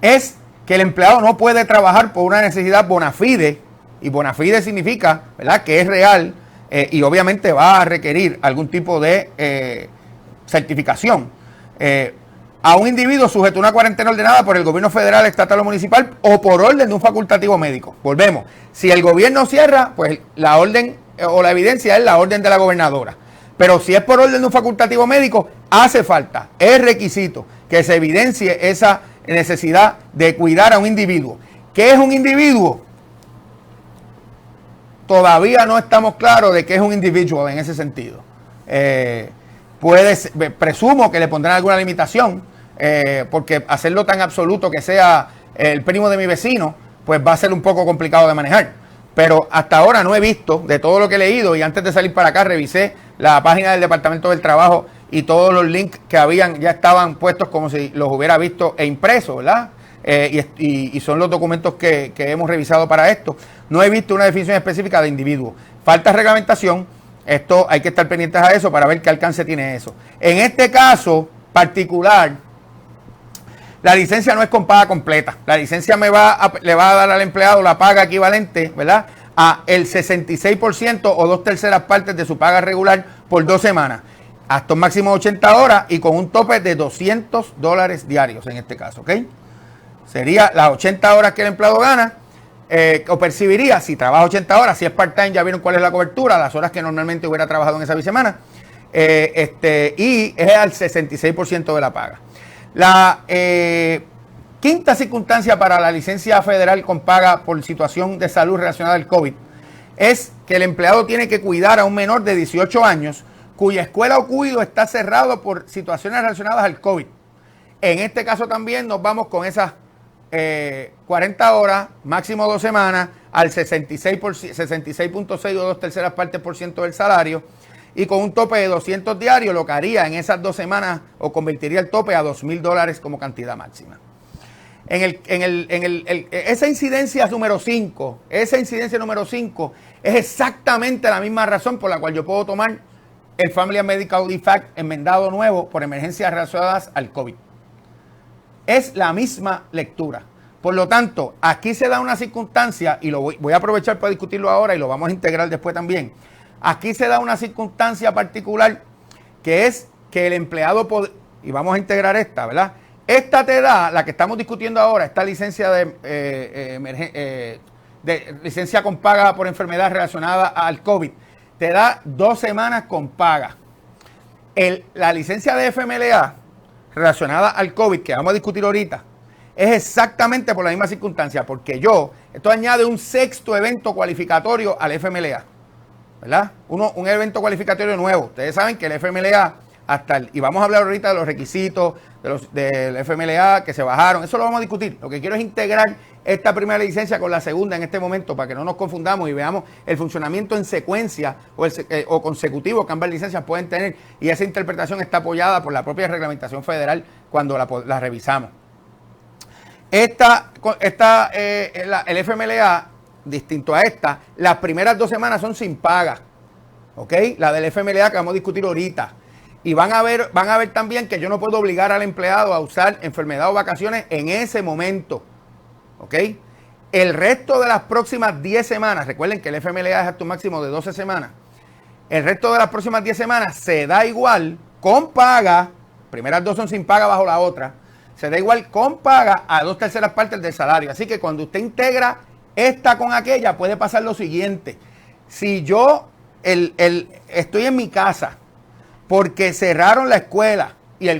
es que el empleado no puede trabajar por una necesidad bona fide, y bona fide significa, ¿verdad?, que es real y obviamente va a requerir algún tipo de certificación. A un individuo sujeto a una cuarentena ordenada por el gobierno federal, estatal o municipal o por orden de un facultativo médico. Volvemos. Si el gobierno cierra, pues la orden o la evidencia es la orden de la gobernadora. Pero si es por orden de un facultativo médico, hace falta, es requisito que se evidencie esa necesidad de cuidar a un individuo. ¿Qué es un individuo? Todavía no estamos claros de qué es un individual en ese sentido. Presumo que le pondrán alguna limitación, porque hacerlo tan absoluto que sea el primo de mi vecino, pues va a ser un poco complicado de manejar. Pero hasta ahora no he visto, de todo lo que he leído, y antes de salir para acá revisé la página del Departamento del Trabajo y todos los links que habían ya estaban puestos como si los hubiera visto e impresos, ¿verdad? Y son los documentos que hemos revisado para esto. No he visto una definición específica de individuo. Falta reglamentación. Esto hay que estar pendientes a eso para ver qué alcance tiene eso. En este caso particular, la licencia no es con paga completa. La licencia le va a dar al empleado la paga equivalente, ¿verdad?, a el 66% o 2/3 partes de su paga regular por 2 semanas. Hasta un máximo de 80 horas y con un tope de $200 diarios en este caso, ¿ok? Sería las 80 horas que el empleado gana, o percibiría si trabaja 80 horas, si es part-time ya vieron cuál es la cobertura, las horas que normalmente hubiera trabajado en esa bisemana, y es al 66% de la paga. La quinta circunstancia para la licencia federal con paga por situación de salud relacionada al COVID es que el empleado tiene que cuidar a un menor de 18 años cuya escuela o cuido está cerrado por situaciones relacionadas al COVID. En este caso también nos vamos con esas 40 horas, máximo 2 semanas, al 66.6 o 2/3 partes por ciento del salario, y con un tope de 200 diarios, lo que haría en esas 2 semanas o convertiría el tope a $2,000 como cantidad máxima. Esa incidencia número 5, es exactamente la misma razón por la cual yo puedo tomar el Family and Medical Leave Act enmendado nuevo por emergencias relacionadas al COVID. Es la misma lectura. Por lo tanto, aquí se da una circunstancia, y lo voy a aprovechar para discutirlo ahora y lo vamos a integrar después también. Aquí se da una circunstancia particular que es que el empleado, y vamos a integrar esta, ¿verdad? Esta te da, la que estamos discutiendo ahora, esta licencia de licencia con paga por enfermedad relacionada al COVID, te da 2 semanas con paga. La licencia de FMLA relacionada al COVID, que vamos a discutir ahorita, es exactamente por la misma circunstancia, porque esto añade un 6º evento cualificatorio al FMLA, ¿verdad? Un evento cualificatorio nuevo. Ustedes saben que el FMLA y vamos a hablar ahorita de los requisitos del FMLA que se bajaron, eso lo vamos a discutir. Lo que quiero es integrar esta primera licencia con la segunda en este momento para que no nos confundamos y veamos el funcionamiento en secuencia o consecutivo que ambas licencias pueden tener, y esa interpretación está apoyada por la propia reglamentación federal cuando la revisamos. El FMLA, distinto a esta, las primeras 2 semanas son sin paga, ¿ok? La del FMLA que vamos a discutir ahorita. Y van a ver también que yo no puedo obligar al empleado a usar enfermedad o vacaciones en ese momento, ¿ok? El resto de las próximas 10 semanas, recuerden que el FMLA es hasta un máximo de 12 semanas, el resto de las próximas 10 semanas se da igual con paga, primeras 2 son sin paga bajo la otra, se da igual con paga a 2/3 partes del salario. Así que cuando usted integra esta con aquella, puede pasar lo siguiente. Si yo estoy en mi casa porque cerraron la escuela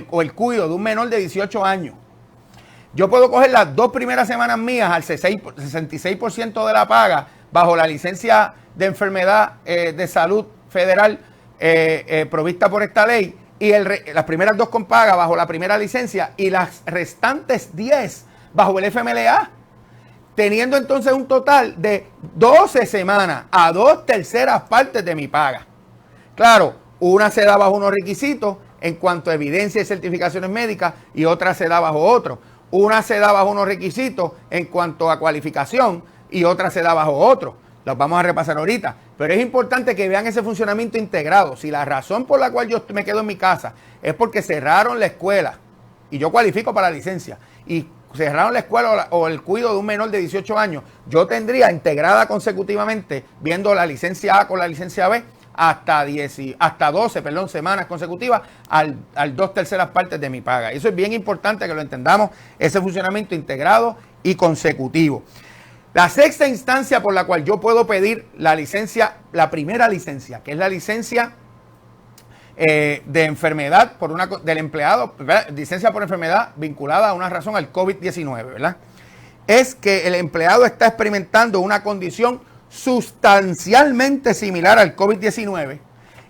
o el cuido de un menor de 18 años, yo puedo coger las 2 primeras semanas mías al 66% de la paga bajo la licencia de enfermedad de salud federal provista por esta ley, y las primeras 2 con paga bajo la primera licencia y las restantes 10 bajo el FMLA, teniendo entonces un total de 12 semanas a 2/3 partes de mi paga. Claro, una se da bajo unos requisitos en cuanto a evidencia y certificaciones médicas y otra se da bajo otro. Una se da bajo unos requisitos en cuanto a cualificación y otra se da bajo otro. Los vamos a repasar ahorita. Pero es importante que vean ese funcionamiento integrado. Si la razón por la cual yo me quedo en mi casa es porque cerraron la escuela y yo cualifico para la licencia y cerraron la escuela o el cuidado de un menor de 18 años, yo tendría integrada consecutivamente, viendo la licencia A con la licencia B, hasta 12 semanas consecutivas al 2/3 partes de mi paga. Eso es bien importante que lo entendamos, ese funcionamiento integrado y consecutivo. La sexta instancia por la cual yo puedo pedir la licencia, la primera licencia, que es la licencia de enfermedad del empleado, ¿verdad? Licencia por enfermedad vinculada a una razón al COVID-19, ¿verdad? Es que el empleado está experimentando una condición sustancialmente similar al COVID-19,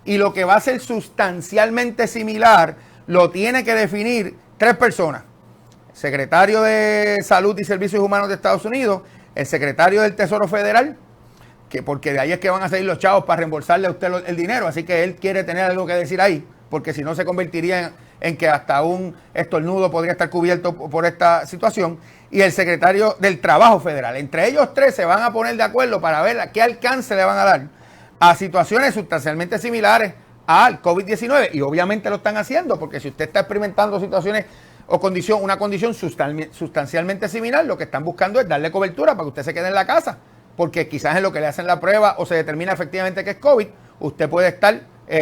y lo que va a ser sustancialmente similar lo tiene que definir 3 personas: el secretario de Salud y Servicios Humanos de Estados Unidos, el secretario del Tesoro Federal, porque de ahí es que van a salir los chavos para reembolsarle a usted el dinero, así que él quiere tener algo que decir ahí, porque si no se convertiría en que hasta un estornudo podría estar cubierto por esta situación, y el secretario del Trabajo Federal. Entre ellos 3 se van a poner de acuerdo para ver a qué alcance le van a dar a situaciones sustancialmente similares al COVID-19, y obviamente lo están haciendo, porque si usted está experimentando situaciones o una condición sustancialmente similar, lo que están buscando es darle cobertura para que usted se quede en la casa, porque quizás en lo que le hacen la prueba o se determina efectivamente que es COVID, usted puede estar,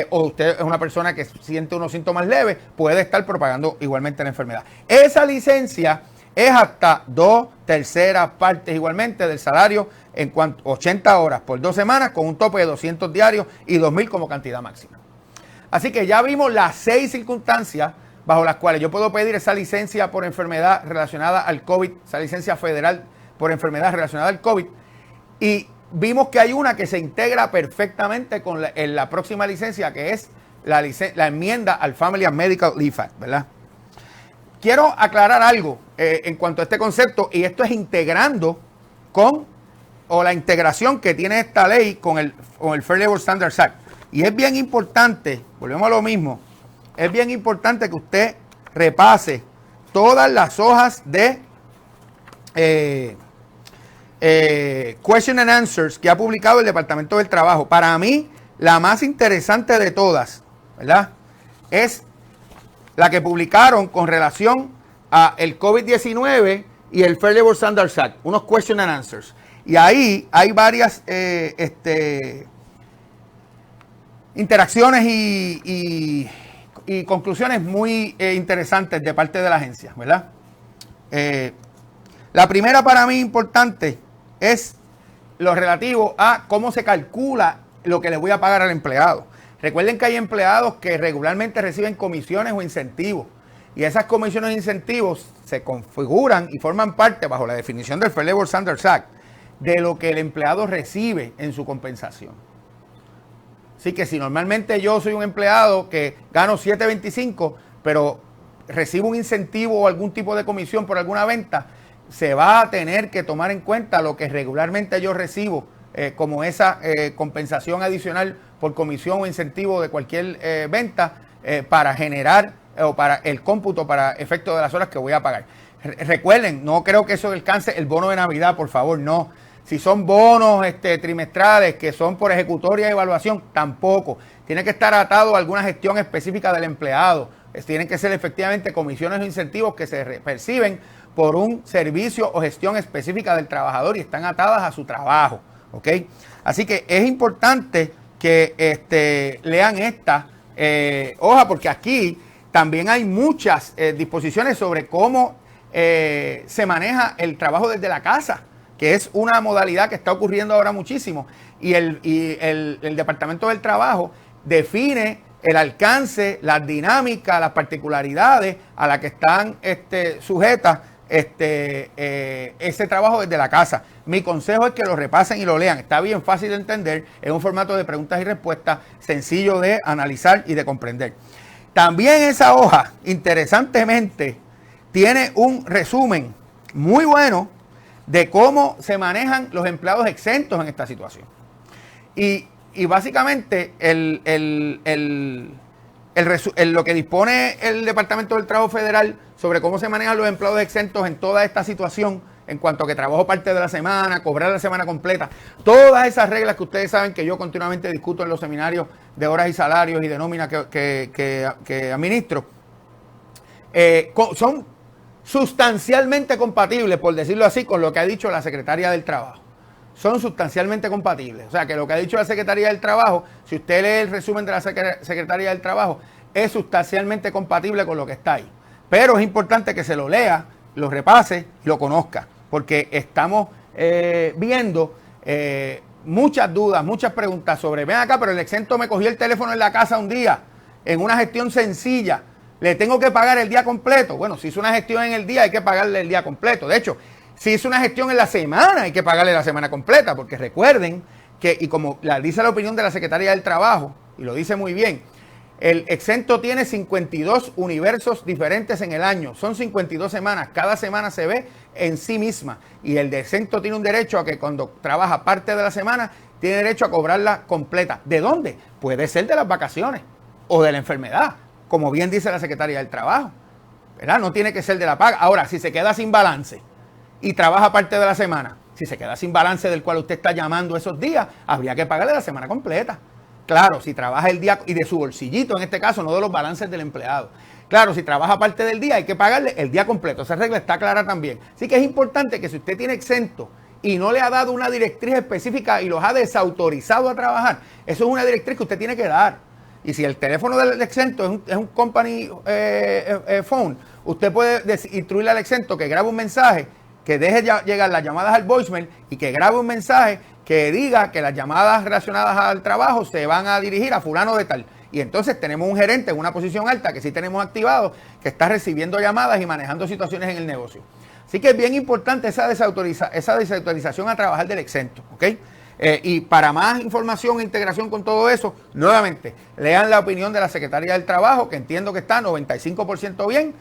o usted es una persona que siente unos síntomas leves, puede estar propagando igualmente la enfermedad. Esa licencia es hasta 2/3 partes igualmente del salario, en cuanto 80 horas por 2 semanas, con un tope de 200 diarios y 2,000 como cantidad máxima. Así que ya vimos las 6 circunstancias bajo las cuales yo puedo pedir esa licencia por enfermedad relacionada al COVID, esa licencia federal por enfermedad relacionada al COVID, y vimos que hay una que se integra perfectamente con la próxima licencia, que es la enmienda al Family and Medical Leave Act, ¿verdad? Quiero aclarar algo en cuanto a este concepto, y esto es integrando la integración que tiene esta ley con el Fair Labor Standards Act. Y es bien importante, volvemos a lo mismo, es bien importante que usted repase todas las hojas de question and answers que ha publicado el Departamento del Trabajo. Para mí, la más interesante de todas, ¿verdad?, es la que publicaron con relación a el COVID-19 y el Fair Labor Standards Act, unos question and answers. Y ahí hay varias interacciones y conclusiones muy interesantes de parte de la agencia, ¿verdad? La primera para mí importante es lo relativo a cómo se calcula lo que le voy a pagar al empleado. Recuerden que hay empleados que regularmente reciben comisiones o incentivos, y esas comisiones e incentivos se configuran y forman parte, bajo la definición del Fair Labor Standards Act, de lo que el empleado recibe en su compensación. Así que si normalmente yo soy un empleado que gano 7.25, pero recibo un incentivo o algún tipo de comisión por alguna venta, se va a tener que tomar en cuenta lo que regularmente yo recibo como esa compensación adicional por comisión o incentivo de cualquier venta para generar o para el cómputo para efecto de las horas que voy a pagar. Recuerden, no creo que eso alcance el bono de Navidad, por favor, no. Si son bonos trimestrales que son por ejecutoria y evaluación, tampoco. Tiene que estar atado a alguna gestión específica del empleado. Tienen que ser efectivamente comisiones o incentivos que se perciben por un servicio o gestión específica del trabajador y están atadas a su trabajo. ¿Ok? Así que es importante que lean esta hoja, porque aquí también hay muchas disposiciones sobre cómo se maneja el trabajo desde la casa, que es una modalidad que está ocurriendo ahora muchísimo. Y el Departamento del Trabajo define el alcance, las dinámicas, las particularidades a las que están sujetas ese trabajo desde la casa. Mi consejo es que lo repasen y lo lean. Está bien fácil de entender, es un formato de preguntas y respuestas sencillo de analizar y de comprender. También esa hoja, interesantemente, tiene un resumen muy bueno de cómo se manejan los empleados exentos en esta situación. Y básicamente lo que dispone el Departamento del Trabajo Federal sobre cómo se manejan los empleados exentos en toda esta situación, en cuanto a que trabajo parte de la semana, cobrar la semana completa, todas esas reglas que ustedes saben que yo continuamente discuto en los seminarios de horas y salarios y de nómina que administro, son sustancialmente compatibles, por decirlo así, con lo que ha dicho la Secretaría del Trabajo. Son sustancialmente compatibles. O sea, que lo que ha dicho la Secretaría del Trabajo, si usted lee el resumen de la Secretaría del Trabajo, es sustancialmente compatible con lo que está ahí. Pero es importante que se lo lea, lo repase y lo conozca, porque estamos viendo muchas dudas, muchas preguntas sobre, ven acá, pero el exento me cogió el teléfono en la casa un día, en una gestión sencilla, ¿le tengo que pagar el día completo? Bueno, si hizo una gestión en el día, hay que pagarle el día completo. De hecho, si hizo una gestión en la semana, hay que pagarle la semana completa, porque recuerden que, y como dice la opinión de la Secretaría del Trabajo, y lo dice muy bien, el exento tiene 52 universos diferentes en el año, son 52 semanas, cada semana se ve en sí misma, y el de exento tiene un derecho a que cuando trabaja parte de la semana, tiene derecho a cobrarla completa. ¿De dónde? Puede ser de las vacaciones o de la enfermedad, como bien dice la Secretaría del Trabajo, ¿verdad? No tiene que ser de la paga. Ahora, si se queda sin balance y trabaja parte de la semana, si se queda sin balance del cual usted está llamando esos días, habría que pagarle la semana completa. Claro, si trabaja el día y de su bolsillito, en este caso, no de los balances del empleado. Claro, si trabaja parte del día, hay que pagarle el día completo. Esa regla está clara también. Así que es importante que si usted tiene exento y no le ha dado una directriz específica y los ha desautorizado a trabajar, eso es una directriz que usted tiene que dar. Y si el teléfono del exento es un company phone, usted puede instruirle al exento que grabe un mensaje, que deje llegar las llamadas al voicemail y que grabe un mensaje que diga que las llamadas relacionadas al trabajo se van a dirigir a fulano de tal. Y entonces tenemos un gerente en una posición alta que sí tenemos activado, que está recibiendo llamadas y manejando situaciones en el negocio. Así que es bien importante esa desautorización a trabajar del exento, ¿ok? Y para más información e integración con todo eso, nuevamente, lean la opinión de la Secretaría del Trabajo, que entiendo que está 95% bien.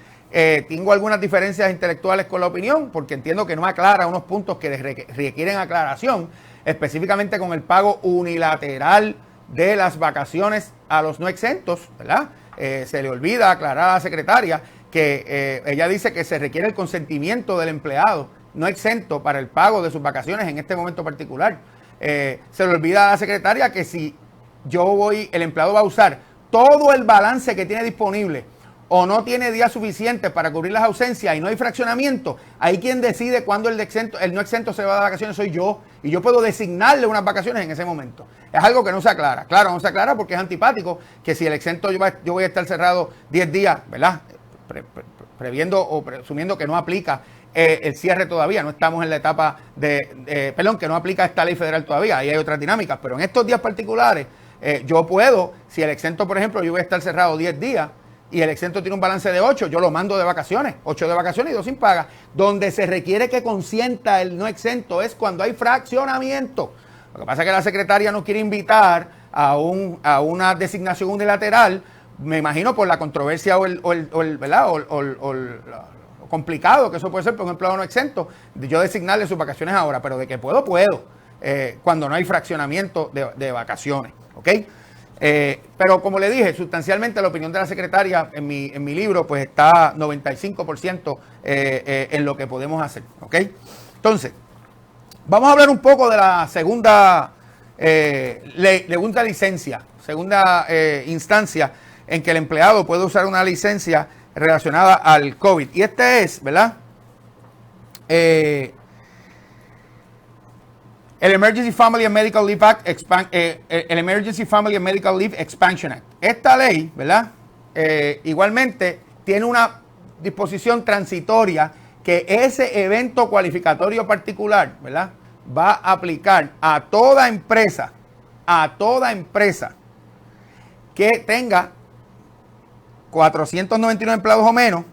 Tengo algunas diferencias intelectuales con la opinión, porque entiendo que no aclara unos puntos que requieren aclaración, específicamente con el pago unilateral de las vacaciones a los no exentos, ¿verdad? Se le olvida aclarar a la secretaria que ella dice que se requiere el consentimiento del empleado no exento para el pago de sus vacaciones en este momento particular. Se le olvida a la secretaria que si el empleado va a usar todo el balance que tiene disponible o no tiene días suficientes para cubrir las ausencias y no hay fraccionamiento, ahí quien decide cuándo el no exento se va de vacaciones soy yo, y yo puedo designarle unas vacaciones en ese momento. Es algo que no se aclara. Claro, no se aclara porque es antipático que si el exento yo voy a estar cerrado 10 días, ¿verdad? Previendo o presumiendo que no aplica el cierre todavía, no estamos en la etapa que no aplica esta ley federal todavía, ahí hay otras dinámicas, pero en estos días particulares yo puedo, si el exento, por ejemplo, yo voy a estar cerrado 10 días, y el exento tiene un balance de 8, yo lo mando de vacaciones, 8 de vacaciones y 2 sin paga. Donde se requiere que consienta el no exento es cuando hay fraccionamiento. Lo que pasa es que la secretaria no quiere invitar a una designación unilateral, me imagino por la controversia o lo complicado que eso puede ser para un empleado no exento, de yo designarle sus vacaciones ahora, pero de que puedo, cuando no hay fraccionamiento de vacaciones, ¿ok? Pero como le dije, sustancialmente la opinión de la secretaria en mi libro pues está 95% en lo que podemos hacer, ¿ok? Entonces, vamos a hablar un poco de la segunda licencia, segunda instancia en que el empleado puede usar una licencia relacionada al COVID. Y este es, ¿verdad? El Emergency Family and Medical Leave Act, el Emergency Family and Medical Leave Expansion Act. Esta ley, ¿verdad? Igualmente tiene una disposición transitoria que ese evento cualificatorio particular, ¿verdad?, va a aplicar a toda empresa que tenga 499 empleados o menos,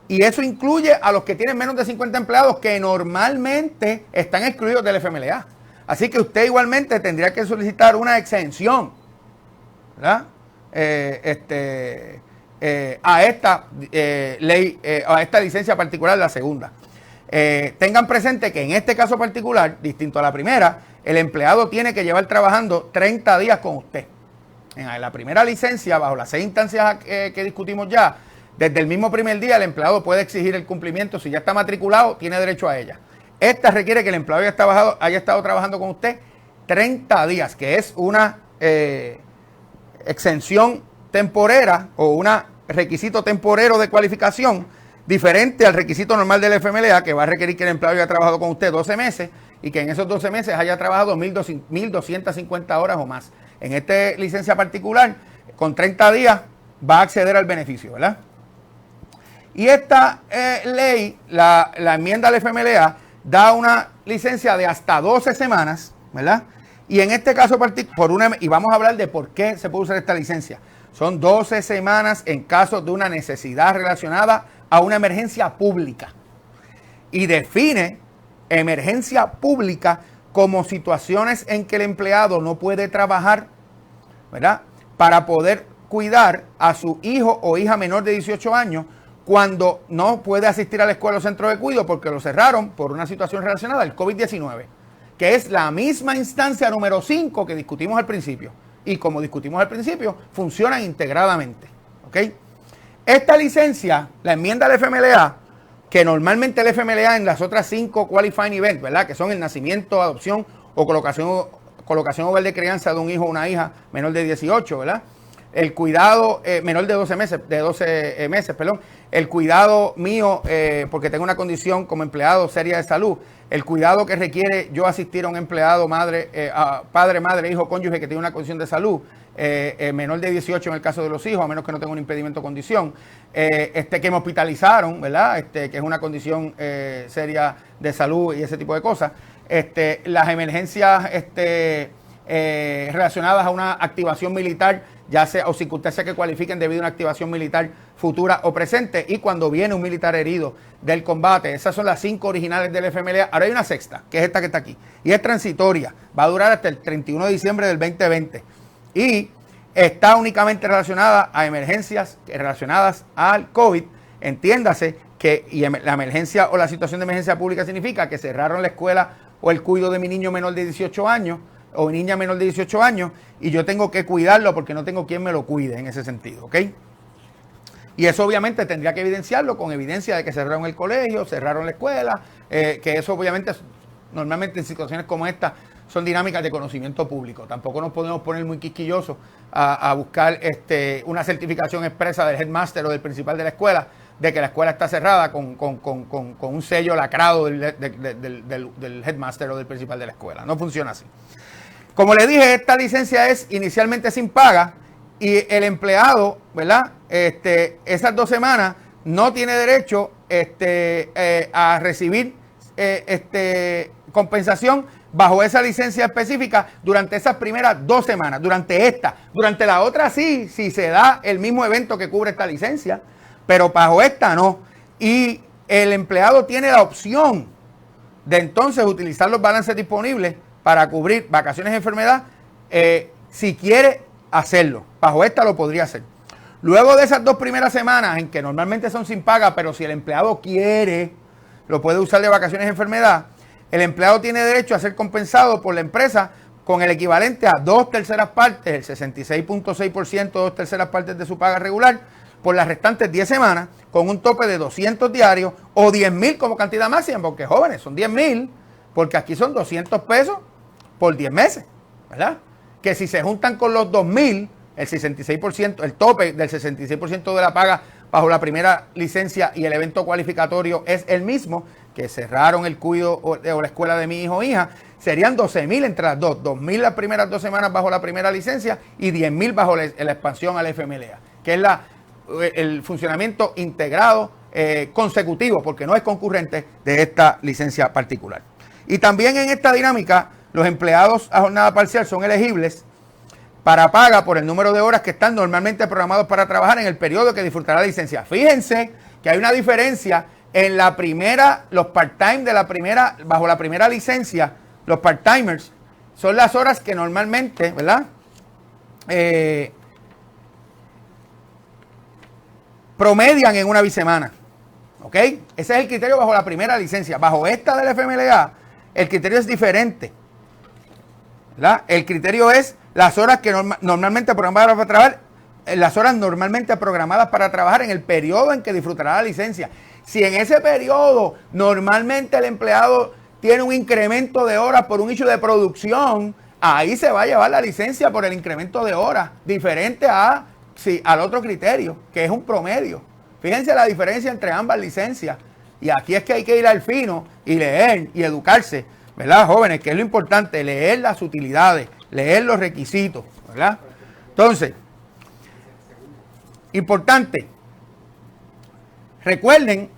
y eso incluye a los que tienen menos de 50 empleados que normalmente están excluidos del FMLA. Así que usted igualmente tendría que solicitar una exención, ¿verdad?, a esta ley, a esta licencia particular, la segunda. Tengan presente que en este caso particular, distinto a la primera, el empleado tiene que llevar trabajando 30 días con usted. En la primera licencia, bajo las 6 instancias que discutimos ya, desde el mismo primer día el empleado puede exigir el cumplimiento. Si ya está matriculado, tiene derecho a ella. Esta requiere que el empleado haya estado trabajando con usted 30 días, que es una exención temporera o un requisito temporero de cualificación diferente al requisito normal del FMLA, que va a requerir que el empleado haya trabajado con usted 12 meses y que en esos 12 meses haya trabajado 1.250 horas o más. En esta licencia particular, con 30 días, va a acceder al beneficio, ¿verdad? Y esta ley, la enmienda al FMLA, da una licencia de hasta 12 semanas, ¿verdad? Y en este caso, y vamos a hablar de por qué se puede usar esta licencia. Son 12 semanas en caso de una necesidad relacionada a una emergencia pública. Y define emergencia pública como situaciones en que el empleado no puede trabajar, ¿verdad?, para poder cuidar a su hijo o hija menor de 18 años cuando no puede asistir a la escuela o centro de cuidado porque lo cerraron por una situación relacionada al COVID-19, que es la misma instancia número 5 que discutimos al principio. Y como discutimos al principio, funcionan integradamente, ¿ok? Esta licencia, la enmienda al FMLA, que normalmente el FMLA en las otras 5 qualifying events, ¿verdad?, que son el nacimiento, adopción o colocación hogar de crianza de un hijo o una hija menor de 18, ¿verdad?, el cuidado menor de 12 meses, el cuidado mío porque tengo una condición como empleado seria de salud, el cuidado que requiere yo asistir a un empleado padre, madre, hijo, cónyuge que tiene una condición de salud, menor de 18 en el caso de los hijos, a menos que no tenga un impedimento o condición, que me hospitalizaron, ¿verdad?, que es una condición seria de salud y ese tipo de cosas, las emergencias relacionadas a una activación militar, ya sea o circunstancias que cualifiquen debido a una activación militar futura o presente, y cuando viene un militar herido del combate. Esas son las 5 originales del FMLA. Ahora hay una sexta, que es esta que está aquí, y es transitoria, va a durar hasta el 31 de diciembre del 2020 y está únicamente relacionada a emergencias relacionadas al COVID. Entiéndase que la emergencia o la situación de emergencia pública significa que cerraron la escuela o el cuidado de mi niño menor de 18 años o niña menor de 18 años y yo tengo que cuidarlo porque no tengo quien me lo cuide en ese sentido, ¿ok? Y eso obviamente tendría que evidenciarlo con evidencia de que cerraron el colegio, cerraron la escuela, que eso obviamente normalmente en situaciones como esta son dinámicas de conocimiento público. Tampoco nos podemos poner muy quisquillosos a buscar una certificación expresa del headmaster o del principal de la escuela de que la escuela está cerrada con un sello lacrado del headmaster o del principal de la escuela. No funciona así. Como le dije, esta licencia es inicialmente sin paga y el empleado, ¿verdad?, esas 2 semanas no tiene derecho a recibir compensación bajo esa licencia específica durante esas primeras 2 semanas, durante la otra sí, si se da el mismo evento que cubre esta licencia, pero bajo esta no. Y el empleado tiene la opción de entonces utilizar los balances disponibles para cubrir vacaciones de enfermedad si quiere hacerlo. Bajo esta lo podría hacer. Luego de esas 2 primeras semanas, en que normalmente son sin paga, pero si el empleado quiere, lo puede usar de vacaciones de enfermedad, el empleado tiene derecho a ser compensado por la empresa con el equivalente a 2/3 partes, el 66.6%, 2/3 partes de su paga regular, por las restantes 10 semanas, con un tope de 200 diarios o 10,000 como cantidad máxima, porque jóvenes, son 10,000, porque aquí son 200 pesos por 10 meses, ¿verdad? Que si se juntan con los 2,000, el 66%, el tope del 66% de la paga bajo la primera licencia y el evento cualificatorio es el mismo, que cerraron el cuido o la escuela de mi hijo o hija, serían 12,000 entre las dos, 2,000 las primeras 2 semanas bajo la primera licencia y 10,000 bajo la expansión al FMLA, que es el funcionamiento integrado consecutivo, porque no es concurrente, de esta licencia particular. Y también en esta dinámica, los empleados a jornada parcial son elegibles para paga por el número de horas que están normalmente programados para trabajar en el periodo que disfrutará la licencia. Fíjense que hay una diferencia en la primera, los part-time de la primera, bajo la primera licencia, los part-timers son las horas que normalmente, ¿verdad? Promedian en una bisemana. ¿Ok? Ese es el criterio bajo la primera licencia. Bajo esta del FMLA, el criterio es diferente, ¿verdad? El criterio es las horas que normalmente programadas para trabajar, las horas normalmente programadas para trabajar en el periodo en que disfrutará la licencia. Si en ese periodo normalmente el empleado tiene un incremento de horas por un hecho de producción, ahí se va a llevar la licencia por el incremento de horas, diferente al otro criterio, que es un promedio. Fíjense la diferencia entre ambas licencias. Y aquí es que hay que ir al fino y leer y educarse, ¿verdad, jóvenes? Que es lo importante, leer las utilidades, leer los requisitos, ¿verdad? Entonces, importante, recuerden,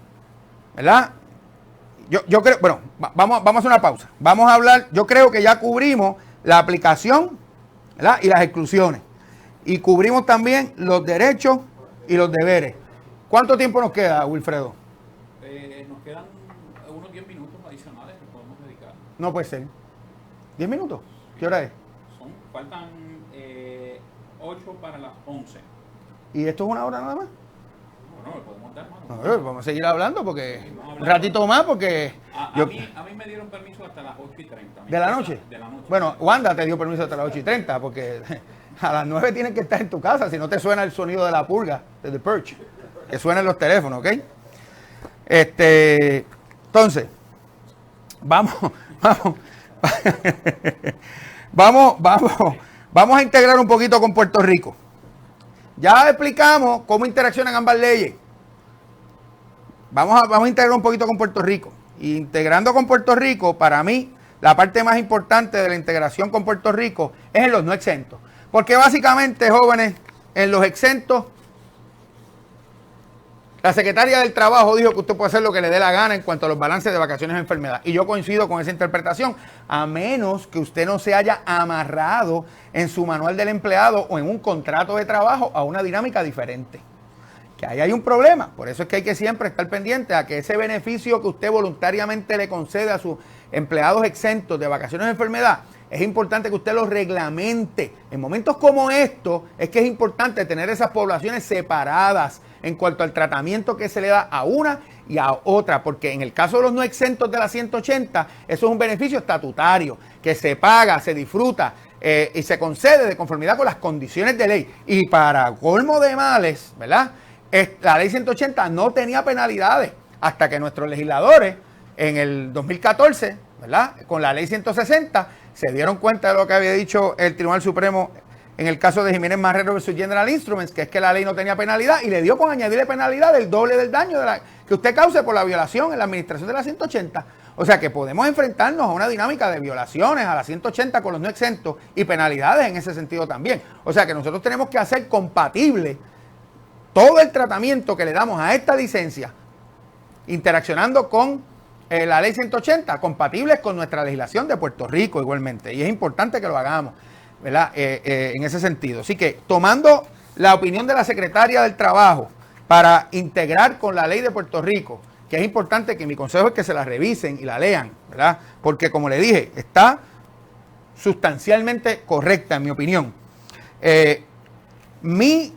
¿verdad? Yo creo, bueno, vamos a hacer una pausa. Vamos a hablar, yo creo que ya cubrimos la aplicación, ¿verdad? Y las exclusiones. Y cubrimos también los derechos y los deberes. ¿Cuánto tiempo nos queda, Wilfredo? Nos quedan unos 10 minutos adicionales que podemos dedicar. No puede ser. ¿10 minutos? ¿Qué hora es? Faltan 8 para las 11. ¿Y esto es una hora nada más? No, le podemos dar más. No, vamos a seguir hablando porque un ratito más porque a mí me dieron permiso hasta las 8:30. ¿De la noche? De la noche. Bueno, Wanda te dio permiso hasta las 8:30 porque a las 9 tienes que estar en tu casa, si no te suena el sonido de la purga, de The Purge, que suenan los teléfonos, ¿ok? Entonces, vamos a integrar un poquito con Puerto Rico. Ya explicamos cómo interaccionan ambas leyes. Vamos a integrar un poquito con Puerto Rico. Y integrando con Puerto Rico, para mí, la parte más importante de la integración con Puerto Rico es en los no exentos. Porque básicamente, jóvenes, en los exentos, la secretaria del Trabajo dijo que usted puede hacer lo que le dé la gana en cuanto a los balances de vacaciones de enfermedad. Y yo coincido con esa interpretación, a menos que usted no se haya amarrado en su manual del empleado o en un contrato de trabajo a una dinámica diferente. Que ahí hay un problema. Por eso es que hay que siempre estar pendiente a que ese beneficio que usted voluntariamente le concede a sus empleados exentos de vacaciones de enfermedad, es importante que usted lo reglamente. En momentos como estos es que es importante tener esas poblaciones separadas en cuanto al tratamiento que se le da a una y a otra, porque en el caso de los no exentos de la 180, eso es un beneficio estatutario que se paga, se disfruta y se concede de conformidad con las condiciones de ley. Y para colmo de males, ¿verdad? La ley 180 no tenía penalidades hasta que nuestros legisladores en el 2014, ¿verdad? Con la ley 160 se dieron cuenta de lo que había dicho el Tribunal Supremo en el caso de Jiménez Marrero versus General Instruments, que es que la ley no tenía penalidad y le dio con añadirle penalidad del doble del daño que usted cause por la violación en la administración de la 180. O sea que podemos enfrentarnos a una dinámica de violaciones a la 180 con los no exentos y penalidades en ese sentido también. O sea que nosotros tenemos que hacer compatible todo el tratamiento que le damos a esta licencia, interaccionando con la ley 180, compatibles con nuestra legislación de Puerto Rico igualmente. Y es importante que lo hagamos, ¿verdad? En ese sentido. Así que tomando la opinión de la secretaria del Trabajo para integrar con la ley de Puerto Rico, que es importante que mi consejo es que se la revisen y la lean, ¿verdad? Porque como le dije, está sustancialmente correcta en mi opinión. Mi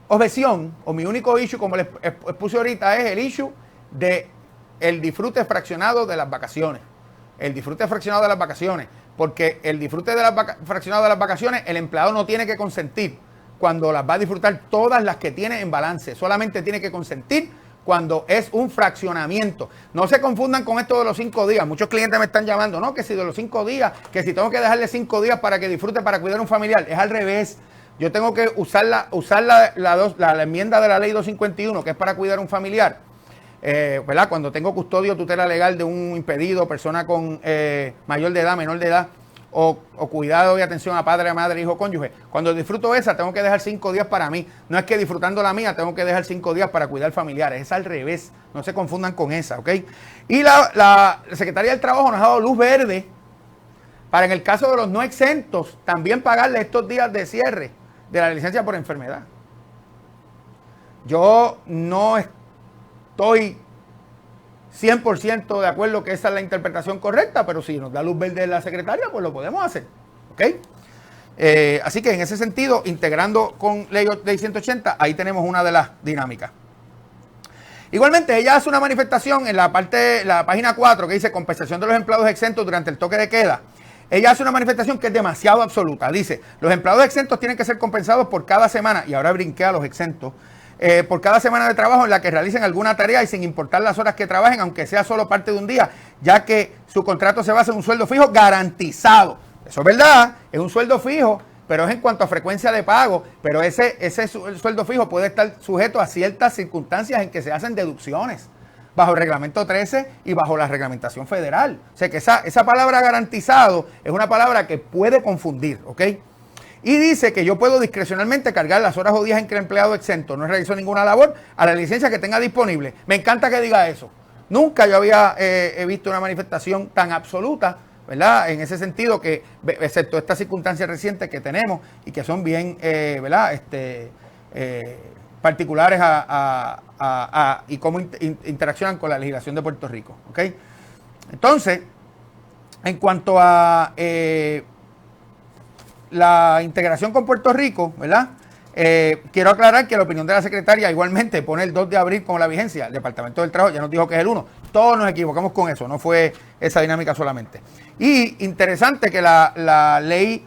objeción o mi único issue, como les expuse ahorita, es el issue de el disfrute fraccionado de las vacaciones. El disfrute fraccionado de las vacaciones. Porque el disfrute de fraccionado de las vacaciones, el empleado no tiene que consentir cuando las va a disfrutar todas las que tiene en balance. Solamente tiene que consentir cuando es un fraccionamiento. No se confundan con esto de los 5 días. Muchos clientes me están llamando, no, que si de los 5 días, que si tengo que dejarle 5 días para que disfrute, para cuidar a un familiar. Es al revés. Yo tengo que usar la enmienda de la ley 251, que es para cuidar a un familiar. ¿Verdad? Cuando tengo custodio o tutela legal de un impedido, persona con mayor de edad, menor de edad, o cuidado y atención a padre, madre, hijo, cónyuge. Cuando disfruto esa, tengo que dejar 5 días para mí. No es que disfrutando la mía, tengo que dejar 5 días para cuidar familiares. Es al revés. No se confundan con esa, ¿ok? Y la Secretaría del Trabajo nos ha dado luz verde para, en el caso de los no exentos, también pagarle estos días de cierre de la licencia por enfermedad. Yo no estoy 100% de acuerdo que esa es la interpretación correcta, pero si nos da luz verde la secretaria, pues lo podemos hacer, ¿ok? Así que en ese sentido, integrando con ley 180, ahí tenemos una de las dinámicas. Igualmente, ella hace una manifestación en la página 4 que dice compensación de los empleados exentos durante el toque de queda. Ella hace una manifestación que es demasiado absoluta. Dice, los empleados exentos tienen que ser compensados por cada semana, y ahora brinqué a los exentos, por cada semana de trabajo en la que realicen alguna tarea y sin importar las horas que trabajen, aunque sea solo parte de un día, ya que su contrato se basa en un sueldo fijo garantizado. Eso es verdad, es un sueldo fijo, pero es en cuanto a frecuencia de pago, pero ese sueldo fijo puede estar sujeto a ciertas circunstancias en que se hacen deducciones, bajo el reglamento 13 y bajo la reglamentación federal. O sea que esa palabra garantizado es una palabra que puede confundir, ¿ok? Y dice que yo puedo discrecionalmente cargar las horas o días en que el empleado exento no realizó ninguna labor a la licencia que tenga disponible. Me encanta que diga eso. Nunca yo había visto una manifestación tan absoluta, ¿verdad? En ese sentido, que excepto estas circunstancias recientes que tenemos y que son bien, ¿verdad? Particulares y cómo interaccionan con la legislación de Puerto Rico, ¿ok? Entonces, en cuanto a la integración con Puerto Rico, ¿verdad? Quiero aclarar que la opinión de la secretaria igualmente pone el 2 de abril como la vigencia. El Departamento del Trabajo ya nos dijo que es el 1. Todos nos equivocamos con eso, no fue esa dinámica solamente. Y interesante que la ley,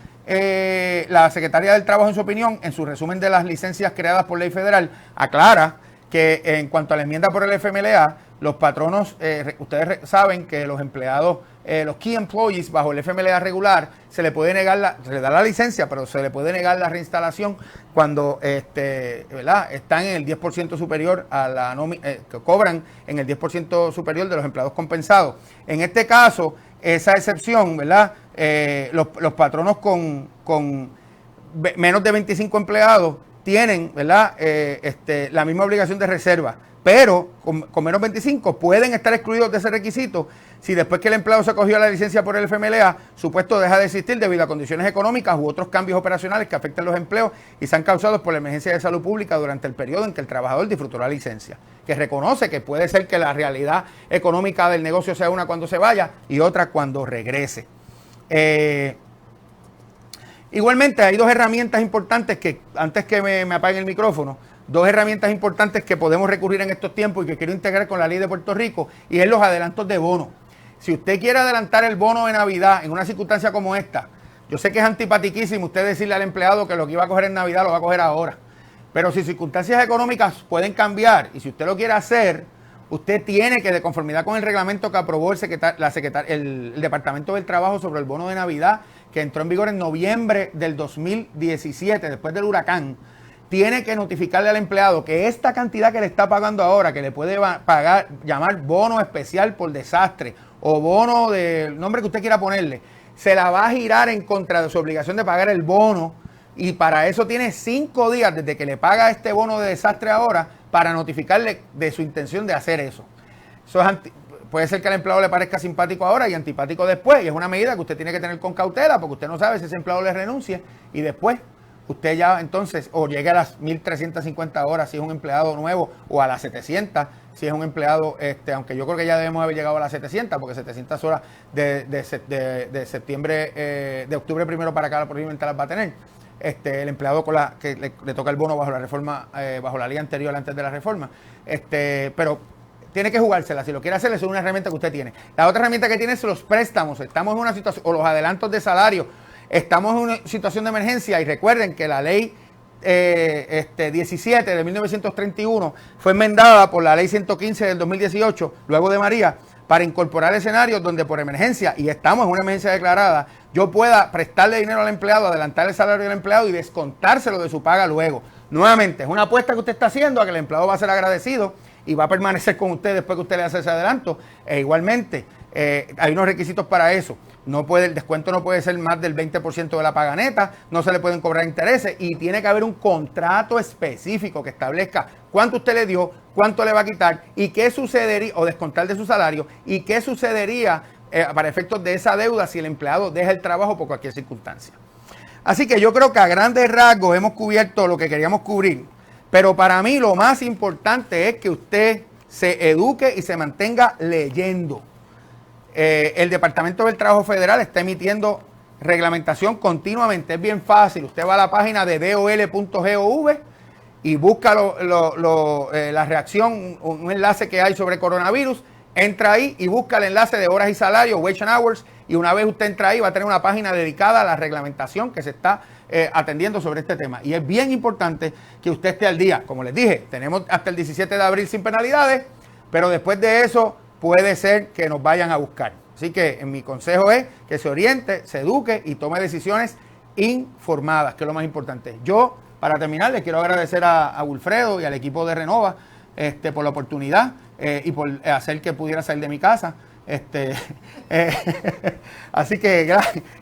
la secretaria del Trabajo, en su opinión, en su resumen de las licencias creadas por ley federal, aclara que en cuanto a la enmienda por el FMLA, los patronos, ustedes saben que los empleados, los key employees bajo el FMLA regular, se le puede negar se le da la licencia, pero se le puede negar la reinstalación cuando ¿verdad? Están en el 10% superior a la que cobran en el 10% superior de los empleados compensados. En este caso, esa excepción, ¿verdad? Los patronos con menos de 25 empleados tienen, ¿verdad? La misma obligación de reserva, pero con menos 25 pueden estar excluidos de ese requisito si después que el empleado se acogió a la licencia por el FMLA, su puesto deja de existir debido a condiciones económicas u otros cambios operacionales que afecten los empleos y sean causados por la emergencia de salud pública durante el periodo en que el trabajador disfrutó la licencia. Que reconoce que puede ser que la realidad económica del negocio sea una cuando se vaya y otra cuando regrese. Igualmente, hay dos herramientas importantes que, antes que me apaguen el micrófono, dos herramientas importantes que podemos recurrir en estos tiempos y que quiero integrar con la ley de Puerto Rico, y es los adelantos de bono. Si usted quiere adelantar el bono de Navidad en una circunstancia como esta, yo sé que es antipatiquísimo usted decirle al empleado que lo que iba a coger en Navidad lo va a coger ahora, pero si circunstancias económicas pueden cambiar y si usted lo quiere hacer, usted tiene que, de conformidad con el reglamento que aprobó el Departamento del Trabajo sobre el bono de Navidad, que entró en vigor en noviembre del 2017, después del huracán, tiene que notificarle al empleado que esta cantidad que le está pagando ahora, que le puede pagar, llamar bono especial por desastre o bono del nombre que usted quiera ponerle, se la va a girar en contra de su obligación de pagar el bono, y para eso tiene 5 días desde que le paga este bono de desastre ahora para notificarle de su intención de hacer eso. Eso es puede ser que al empleado le parezca simpático ahora y antipático después, y es una medida que usted tiene que tener con cautela porque usted no sabe si ese empleado le renuncie y después usted ya entonces o llegue a las 1.350 horas si es un empleado nuevo, o a las 700 si es un empleado, aunque yo creo que ya debemos haber llegado a las 700 porque 700 horas de septiembre, de octubre primero para acá probablemente las va a tener. el empleado que le toca el bono bajo la reforma, bajo la ley anterior antes de la reforma. Pero tiene que jugársela. Si lo quiere hacer, es una herramienta que usted tiene. La otra herramienta que tiene son los préstamos. Estamos en una situación, o los adelantos de salario. Estamos en una situación de emergencia y recuerden que la ley 17 de 1931 fue enmendada por la ley 115 del 2018, luego de María, para incorporar escenarios donde por emergencia, y estamos en una emergencia declarada, yo pueda prestarle dinero al empleado, adelantar el salario del empleado y descontárselo de su paga luego. Nuevamente, es una apuesta que usted está haciendo a que el empleado va a ser agradecido y va a permanecer con usted después que usted le hace ese adelanto. Igualmente, hay unos requisitos para eso. El descuento no puede ser más del 20% de la paga neta, no se le pueden cobrar intereses y tiene que haber un contrato específico que establezca cuánto usted le dio, cuánto le va a quitar y qué sucedería, o descontar de su salario, y qué sucedería para efectos de esa deuda si el empleado deja el trabajo por cualquier circunstancia. Así que yo creo que a grandes rasgos hemos cubierto lo que queríamos cubrir, pero para mí lo más importante es que usted se eduque y se mantenga leyendo. El Departamento del Trabajo Federal está emitiendo reglamentación continuamente. Es bien fácil. Usted va a la página de dol.gov y busca la reacción, un enlace que hay sobre coronavirus. Entra ahí y busca el enlace de horas y salarios, wage and hours, y una vez usted entra ahí va a tener una página dedicada a la reglamentación que se está atendiendo sobre este tema. Y es bien importante que usted esté al día. Como les dije, tenemos hasta el 17 de abril sin penalidades, pero después de eso puede ser que nos vayan a buscar. Así que mi consejo es que se oriente, se eduque y tome decisiones informadas, que es lo más importante. Yo, para terminar, le quiero agradecer a Wilfredo y al equipo de Renova por la oportunidad y por hacer que pudiera salir de mi casa. Así que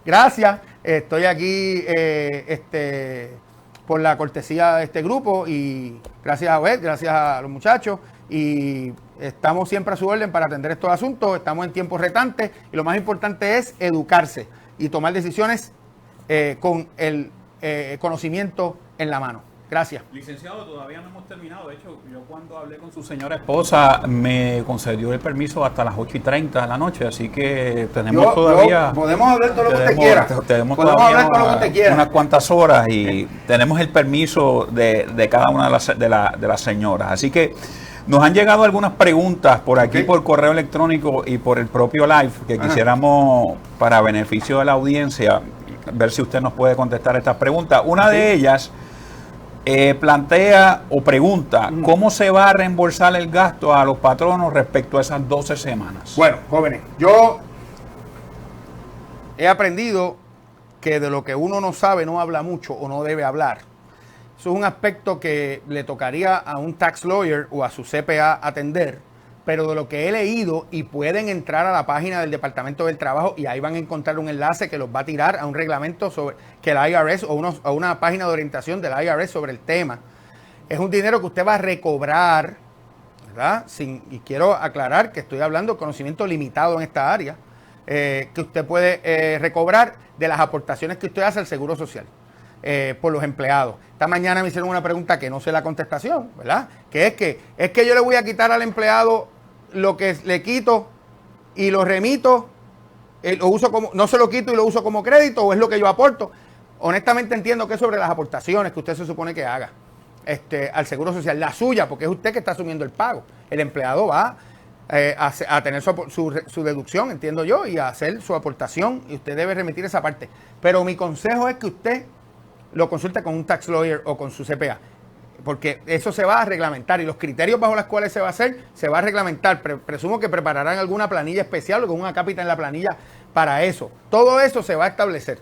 gracias. Estoy aquí por la cortesía de este grupo y gracias a Obed, gracias a los muchachos. Y estamos siempre a su orden para atender estos asuntos. Estamos en tiempos retantes y lo más importante es educarse y tomar decisiones con el conocimiento en la mano. Gracias. Licenciado, todavía no hemos terminado. De hecho, yo cuando hablé con su señora esposa me concedió el permiso hasta las 8:30 de la noche, así que tenemos todavía... Podemos hablar todo lo que usted quiera. Tenemos todavía unas cuantas horas y tenemos el permiso de cada una de las señoras. Así que nos han llegado algunas preguntas por aquí, por correo electrónico y por el propio live, que quisiéramos, para beneficio de la audiencia, ver si usted nos puede contestar estas preguntas. Una de ellas plantea o pregunta, ¿cómo se va a reembolsar el gasto a los patronos respecto a esas 12 semanas? Bueno, jóvenes, yo he aprendido que de lo que uno no sabe no habla mucho o no debe hablar. Eso es un aspecto que le tocaría a un tax lawyer o a su CPA atender, pero de lo que he leído, y pueden entrar a la página del Departamento del Trabajo y ahí van a encontrar un enlace que los va a tirar a un reglamento sobre que el IRS o una página de orientación del IRS sobre el tema. Es un dinero que usted va a recobrar, ¿verdad? Y quiero aclarar que estoy hablando de conocimiento limitado en esta área, que usted puede recobrar de las aportaciones que usted hace al Seguro Social. Por los empleados. Esta mañana me hicieron una pregunta que no sé la contestación, ¿verdad? Que es que yo le voy a quitar al empleado lo que le quito y lo remito, lo uso como, no se lo quito y lo uso como crédito, o es lo que yo aporto. Honestamente entiendo que es sobre las aportaciones que usted se supone que haga al Seguro Social, la suya, porque es usted que está asumiendo el pago. El empleado va a tener su deducción, entiendo yo, y a hacer su aportación, y usted debe remitir esa parte. Pero mi consejo es que usted lo consulte con un tax lawyer o con su CPA, porque eso se va a reglamentar y los criterios bajo los cuales se va a hacer, se va a reglamentar. Presumo que prepararán alguna planilla especial o con una cápita en la planilla para eso. Todo eso se va a establecer,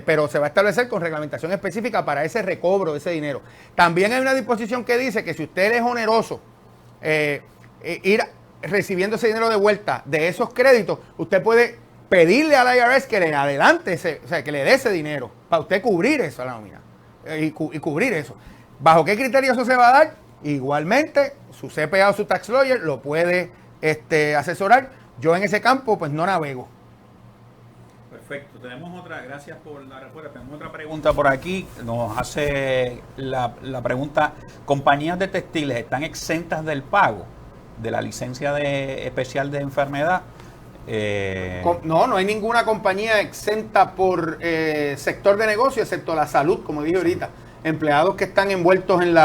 pero se va a establecer con reglamentación específica para ese recobro de ese dinero. También hay una disposición que dice que si usted es oneroso ir recibiendo ese dinero de vuelta de esos créditos, usted puede pedirle al IRS que le adelante, que le dé ese dinero para usted cubrir eso a la nómina y cubrir eso. ¿Bajo qué criterio eso se va a dar? Igualmente, su CPA o su tax lawyer lo puede asesorar. Yo en ese campo pues no navego. Perfecto. Tenemos otra, gracias por la respuesta. Tenemos otra pregunta por aquí. Nos hace la pregunta, ¿compañías de textiles están exentas del pago de la licencia especial de enfermedad? No hay ninguna compañía exenta por sector de negocio, excepto la salud, como dije ahorita. Empleados que están envueltos en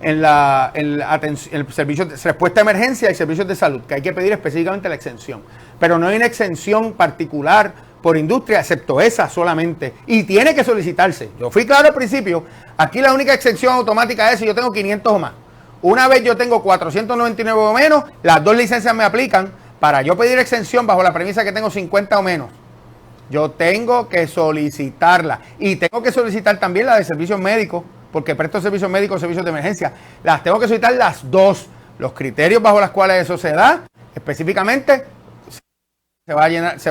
el servicio de respuesta a emergencia y servicios de salud, que hay que pedir específicamente la exención. Pero no hay una exención particular por industria, excepto esa solamente. Y tiene que solicitarse. Yo fui claro al principio, aquí la única exención automática es si yo tengo 500 o más. Una vez yo tengo 499 o menos, las dos licencias me aplican. Para yo pedir exención bajo la premisa que tengo 50 o menos, yo tengo que solicitarla. Y tengo que solicitar también la de servicios médicos, porque presto servicios médicos, servicios de emergencia. Las tengo que solicitar las dos. Los criterios bajo los cuales eso se da, específicamente, se va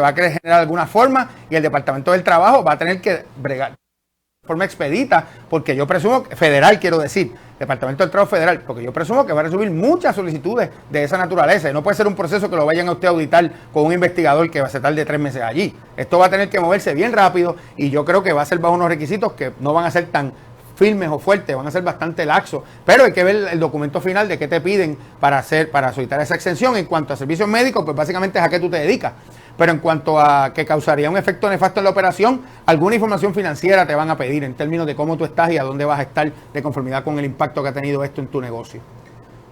a generar alguna forma y el Departamento del Trabajo va a tener que bregar de forma expedita, porque yo presumo, federal quiero decir, Departamento del Trabajo Federal, porque yo presumo que va a recibir muchas solicitudes de esa naturaleza. Y no puede ser un proceso que lo vayan a usted a auditar con un investigador que va a estar de 3 meses allí. Esto va a tener que moverse bien rápido y yo creo que va a ser bajo unos requisitos que no van a ser tan firmes o fuertes, van a ser bastante laxos, pero hay que ver el documento final de qué te piden para solicitar esa exención. En cuanto a servicios médicos, pues básicamente es a qué tú te dedicas. Pero en cuanto a que causaría un efecto nefasto en la operación, alguna información financiera te van a pedir en términos de cómo tú estás y a dónde vas a estar de conformidad con el impacto que ha tenido esto en tu negocio.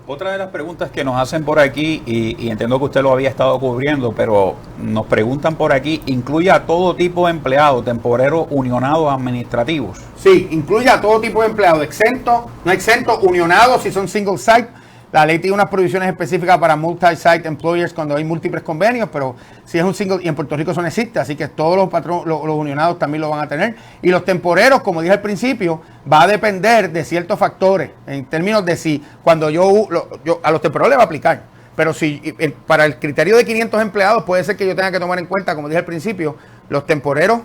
Otra de las preguntas que nos hacen por aquí, y entiendo que usted lo había estado cubriendo, pero nos preguntan por aquí, ¿incluye a todo tipo de empleados, temporeros, unionados, administrativos? Sí, incluye a todo tipo de empleados, exento, no exento, unionados si son single site. La ley tiene unas provisiones específicas para multi-site employers cuando hay múltiples convenios, pero si es un single, y en Puerto Rico eso no existe, así que todos los unionados también lo van a tener. Y los temporeros, como dije al principio, va a depender de ciertos factores, en términos de si cuando yo a los temporeros le va a aplicar, pero si para el criterio de 500 empleados puede ser que yo tenga que tomar en cuenta, como dije al principio, los temporeros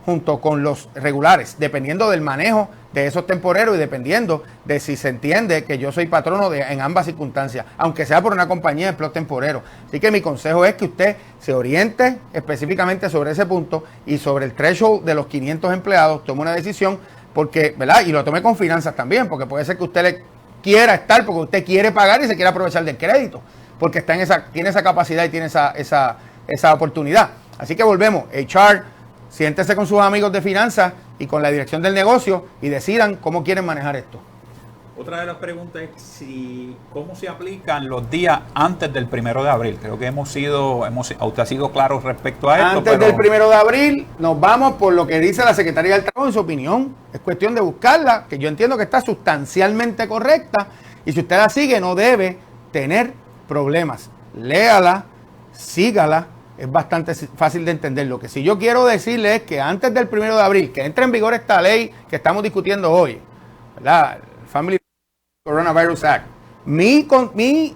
junto con los regulares, dependiendo del manejo de esos temporeros y dependiendo de si se entiende que yo soy patrono en ambas circunstancias, aunque sea por una compañía de empleo temporero. Así que mi consejo es que usted se oriente específicamente sobre ese punto y sobre el threshold de los 500 empleados, tome una decisión, porque, ¿verdad? Y lo tome con finanzas también, porque puede ser que usted le quiera estar, porque usted quiere pagar y se quiere aprovechar del crédito, porque tiene esa capacidad y tiene esa oportunidad. Así que volvemos, HR, siéntese con sus amigos de finanzas y con la dirección del negocio y decidan cómo quieren manejar esto. Otra de las preguntas es cómo se aplican los días antes del 1 de abril. Creo que usted ha sido claro respecto a esto. Antes del 1 de abril nos vamos por lo que dice la Secretaría del Trabajo en su opinión. Es cuestión de buscarla, que yo entiendo que está sustancialmente correcta y si usted la sigue no debe tener problemas. Léala, sígala. Es bastante fácil de entender. Lo que sí yo quiero decirle es que antes del 1 de abril, que entre en vigor esta ley que estamos discutiendo hoy, ¿verdad? El Family Coronavirus Act, mi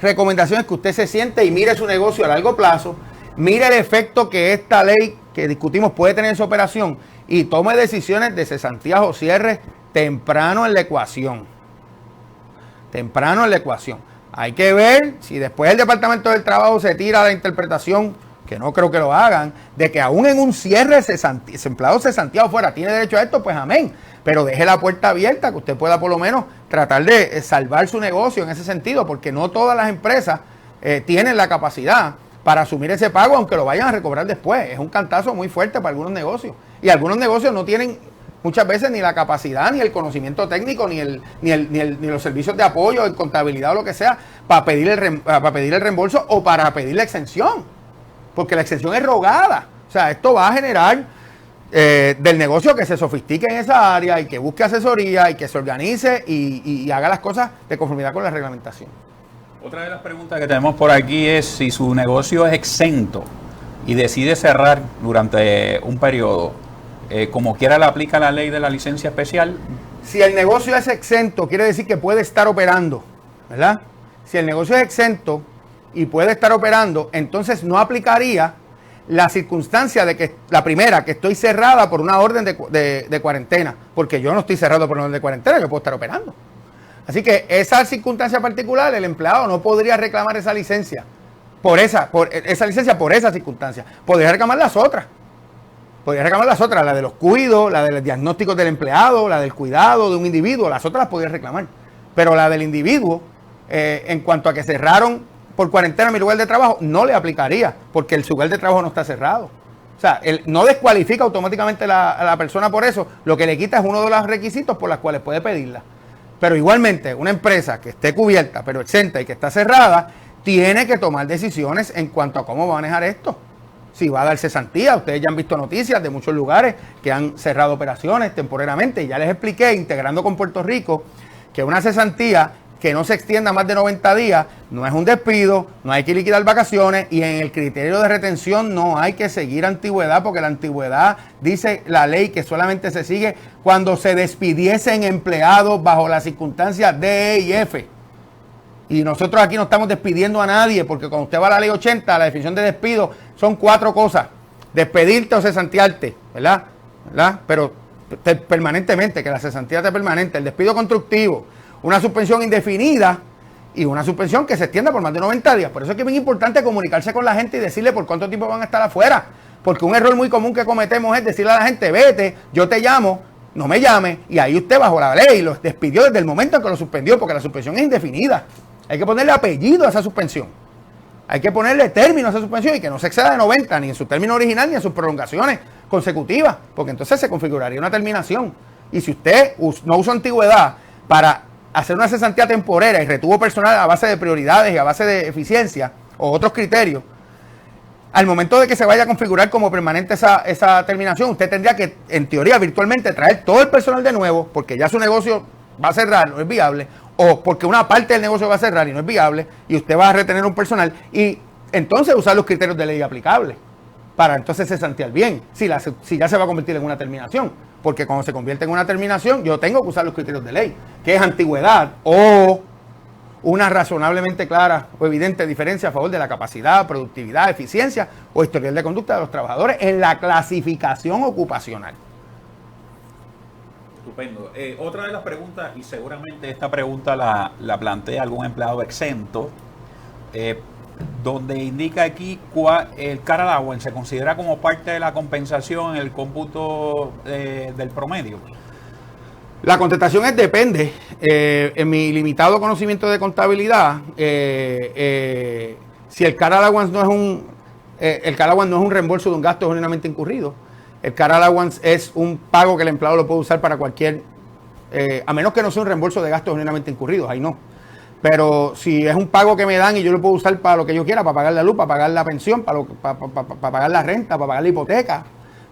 recomendación es que usted se siente y mire su negocio a largo plazo, mire el efecto que esta ley que discutimos puede tener en su operación y tome decisiones de cesantías o cierres temprano en la ecuación. Temprano en la ecuación. Hay que ver si después el Departamento del Trabajo se tira la interpretación, que no creo que lo hagan, de que aún en un cierre ese empleado cesanteado fuera tiene derecho a esto, pues amén. Pero deje la puerta abierta, que usted pueda por lo menos tratar de salvar su negocio en ese sentido, porque no todas las empresas tienen la capacidad para asumir ese pago, aunque lo vayan a recobrar después. Es un cantazo muy fuerte para algunos negocios. Y algunos negocios no tienen muchas veces ni la capacidad, ni el conocimiento técnico, ni los servicios de apoyo, en contabilidad o lo que sea, para pedir el reembolso o para pedir la exención. Porque la exención es rogada. O sea, esto va a generar del negocio que se sofistique en esa área y que busque asesoría y que se organice y haga las cosas de conformidad con la reglamentación. Otra de las preguntas que tenemos por aquí es si su negocio es exento y decide cerrar durante un periodo, como quiera le aplica la ley de la licencia especial. Si el negocio es exento, quiere decir que puede estar operando, ¿verdad? Si el negocio es exento y puede estar operando, entonces no aplicaría la circunstancia de que, la primera, que estoy cerrada por una orden de cuarentena, porque yo no estoy cerrado por una orden de cuarentena, yo puedo estar operando. Así que esa circunstancia particular, el empleado no podría reclamar esa licencia por esa circunstancia. Podría reclamar las otras. La de los cuidos, la de los diagnósticos del empleado, la del cuidado de un individuo, las otras las podría reclamar. Pero la del individuo, en cuanto a que cerraron por cuarentena en mi lugar de trabajo, no le aplicaría, porque el lugar de trabajo no está cerrado. O sea, él no descualifica automáticamente a la persona por eso, lo que le quita es uno de los requisitos por los cuales puede pedirla. Pero igualmente, una empresa que esté cubierta, pero exenta y que está cerrada, tiene que tomar decisiones en cuanto a cómo va a manejar esto. Si va a dar cesantía, ustedes ya han visto noticias de muchos lugares que han cerrado operaciones temporariamente. Y ya les expliqué, integrando con Puerto Rico, que una cesantía que no se extienda más de 90 días no es un despido, no hay que liquidar vacaciones y en el criterio de retención no hay que seguir antigüedad, porque la antigüedad dice la ley que solamente se sigue cuando se despidiesen empleados bajo las circunstancias D, E y F. Y nosotros aquí no estamos despidiendo a nadie, porque cuando usted va a la ley 80, la definición de despido son 4 cosas: despedirte o cesantearte, ¿verdad? Pero permanentemente, que la cesantía esté permanente, el despido constructivo, una suspensión indefinida y una suspensión que se extienda por más de 90 días. Por eso es que es bien importante comunicarse con la gente y decirle por cuánto tiempo van a estar afuera. Porque un error muy común que cometemos es decirle a la gente, vete, yo te llamo, no me llame, y ahí usted bajo la ley los despidió desde el momento en que lo suspendió, porque la suspensión es indefinida. Hay que ponerle apellido a esa suspensión. Hay que ponerle término a esa suspensión y que no se exceda de 90, ni en su término original, ni en sus prolongaciones consecutivas, porque entonces se configuraría una terminación. Y si usted no usó antigüedad para hacer una cesantía temporera y retuvo personal a base de prioridades y a base de eficiencia o otros criterios, al momento de que se vaya a configurar como permanente esa terminación, usted tendría que, en teoría, virtualmente traer todo el personal de nuevo, porque ya su negocio va a cerrar, no es viable, o porque una parte del negocio va a cerrar y no es viable, y usted va a retener un personal, y entonces usar los criterios de ley aplicables, para entonces cesantear bien, si ya se va a convertir en una terminación. Porque cuando se convierte en una terminación, yo tengo que usar los criterios de ley, que es antigüedad o una razonablemente clara o evidente diferencia a favor de la capacidad, productividad, eficiencia o historial de conducta de los trabajadores en la clasificación ocupacional. Estupendo. Otra de las preguntas, y seguramente esta pregunta la plantea algún empleado exento, donde indica aquí el car allowance se considera como parte de la compensación en el cómputo del promedio. La contestación es depende. En mi limitado conocimiento de contabilidad, si el car allowance no es un reembolso de un gasto genuinamente incurrido, el car allowance es un pago que el empleado lo puede usar para cualquier, a menos que no sea un reembolso de gastos genuinamente incurridos, ahí no. Pero si es un pago que me dan y yo lo puedo usar para lo que yo quiera, para pagar la luz, para pagar la pensión, para pagar la renta, para pagar la hipoteca,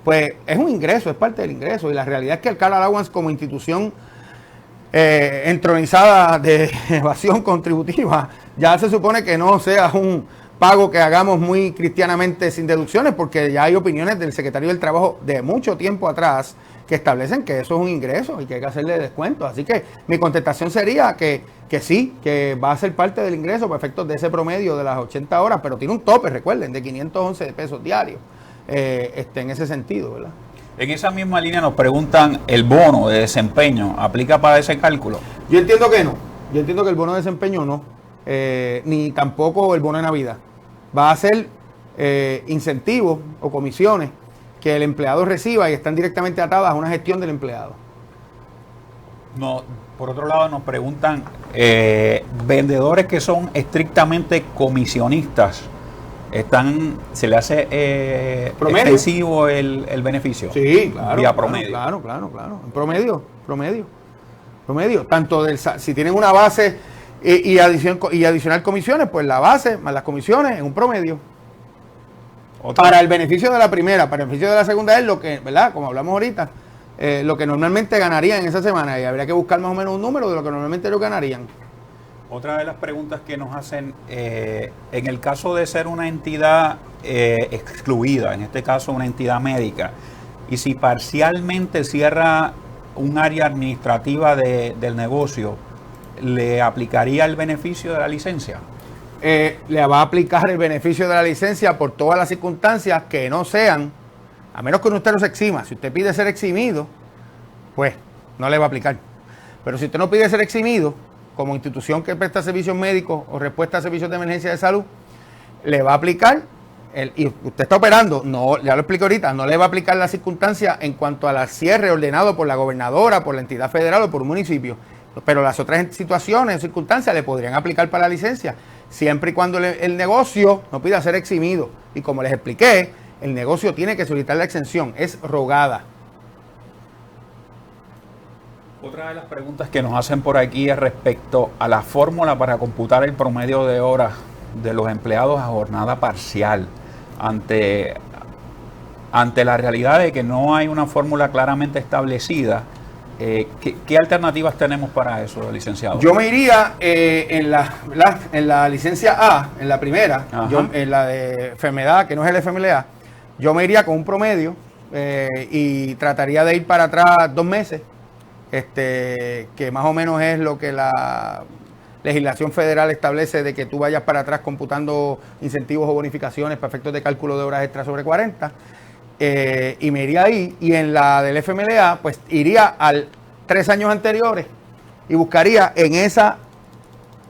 pues es un ingreso, es parte del ingreso. Y la realidad es que el car allowance como institución entronizada de evasión contributiva, ya se supone que no sea un pago que hagamos muy cristianamente sin deducciones, porque ya hay opiniones del secretario del Trabajo de mucho tiempo atrás que establecen que eso es un ingreso y que hay que hacerle descuento. Así que mi contestación sería que sí, que va a ser parte del ingreso para efectos de ese promedio de las 80 horas, pero tiene un tope, recuerden, de 511 pesos diarios, en ese sentido, ¿verdad? En esa misma línea nos preguntan, ¿el bono de desempeño aplica para ese cálculo? Yo entiendo que no. Yo entiendo que el bono de desempeño no, ni tampoco el bono de Navidad. Va a ser incentivos o comisiones que el empleado reciba y están directamente atadas a una gestión del empleado. No, por otro lado nos preguntan, vendedores que son estrictamente comisionistas, ¿se le hace excesivo el beneficio? Sí, claro. Vía promedio. Claro. En promedio. Tanto si tienen una base y adicional comisiones, pues la base más las comisiones en un promedio. Para el beneficio de la primera, para el beneficio de la segunda es lo que, ¿verdad? Como hablamos ahorita, lo que normalmente ganarían en esa semana, y habría que buscar más o menos un número de lo que normalmente lo ganarían. Otra de las preguntas que nos hacen, en el caso de ser una entidad excluida, en este caso una entidad médica, y si parcialmente cierra un área administrativa del negocio, ¿le aplicaría el beneficio de la licencia? Le va a aplicar el beneficio de la licencia por todas las circunstancias que no sean, a menos que usted no se exima. Si usted pide ser eximido, pues no le va a aplicar. Pero si usted no pide ser eximido, como institución que presta servicios médicos o respuesta a servicios de emergencia de salud, le va a aplicar, y usted está operando, no, ya lo explico ahorita, no le va a aplicar la circunstancia en cuanto al cierre ordenado por la gobernadora, por la entidad federal o por un municipio. Pero las otras situaciones, circunstancias, le podrían aplicar para la licencia, siempre y cuando el negocio no pida ser eximido. Y como les expliqué, el negocio tiene que solicitar la exención, es rogada. Otra de las preguntas que nos hacen por aquí es respecto a la fórmula para computar el promedio de horas de los empleados a jornada parcial ante la realidad de que no hay una fórmula claramente establecida. ¿Qué alternativas tenemos para eso, licenciado? Yo me iría en la licencia A, en la primera, en la de enfermedad, que no es el FMLA, yo me iría con un promedio y trataría de ir para atrás 2 meses, que más o menos es lo que la legislación federal establece, de que tú vayas para atrás computando incentivos o bonificaciones para efectos de cálculo de horas extras sobre 40. Y me iría ahí, y en la del FMLA pues iría al 3 años anteriores y buscaría en esa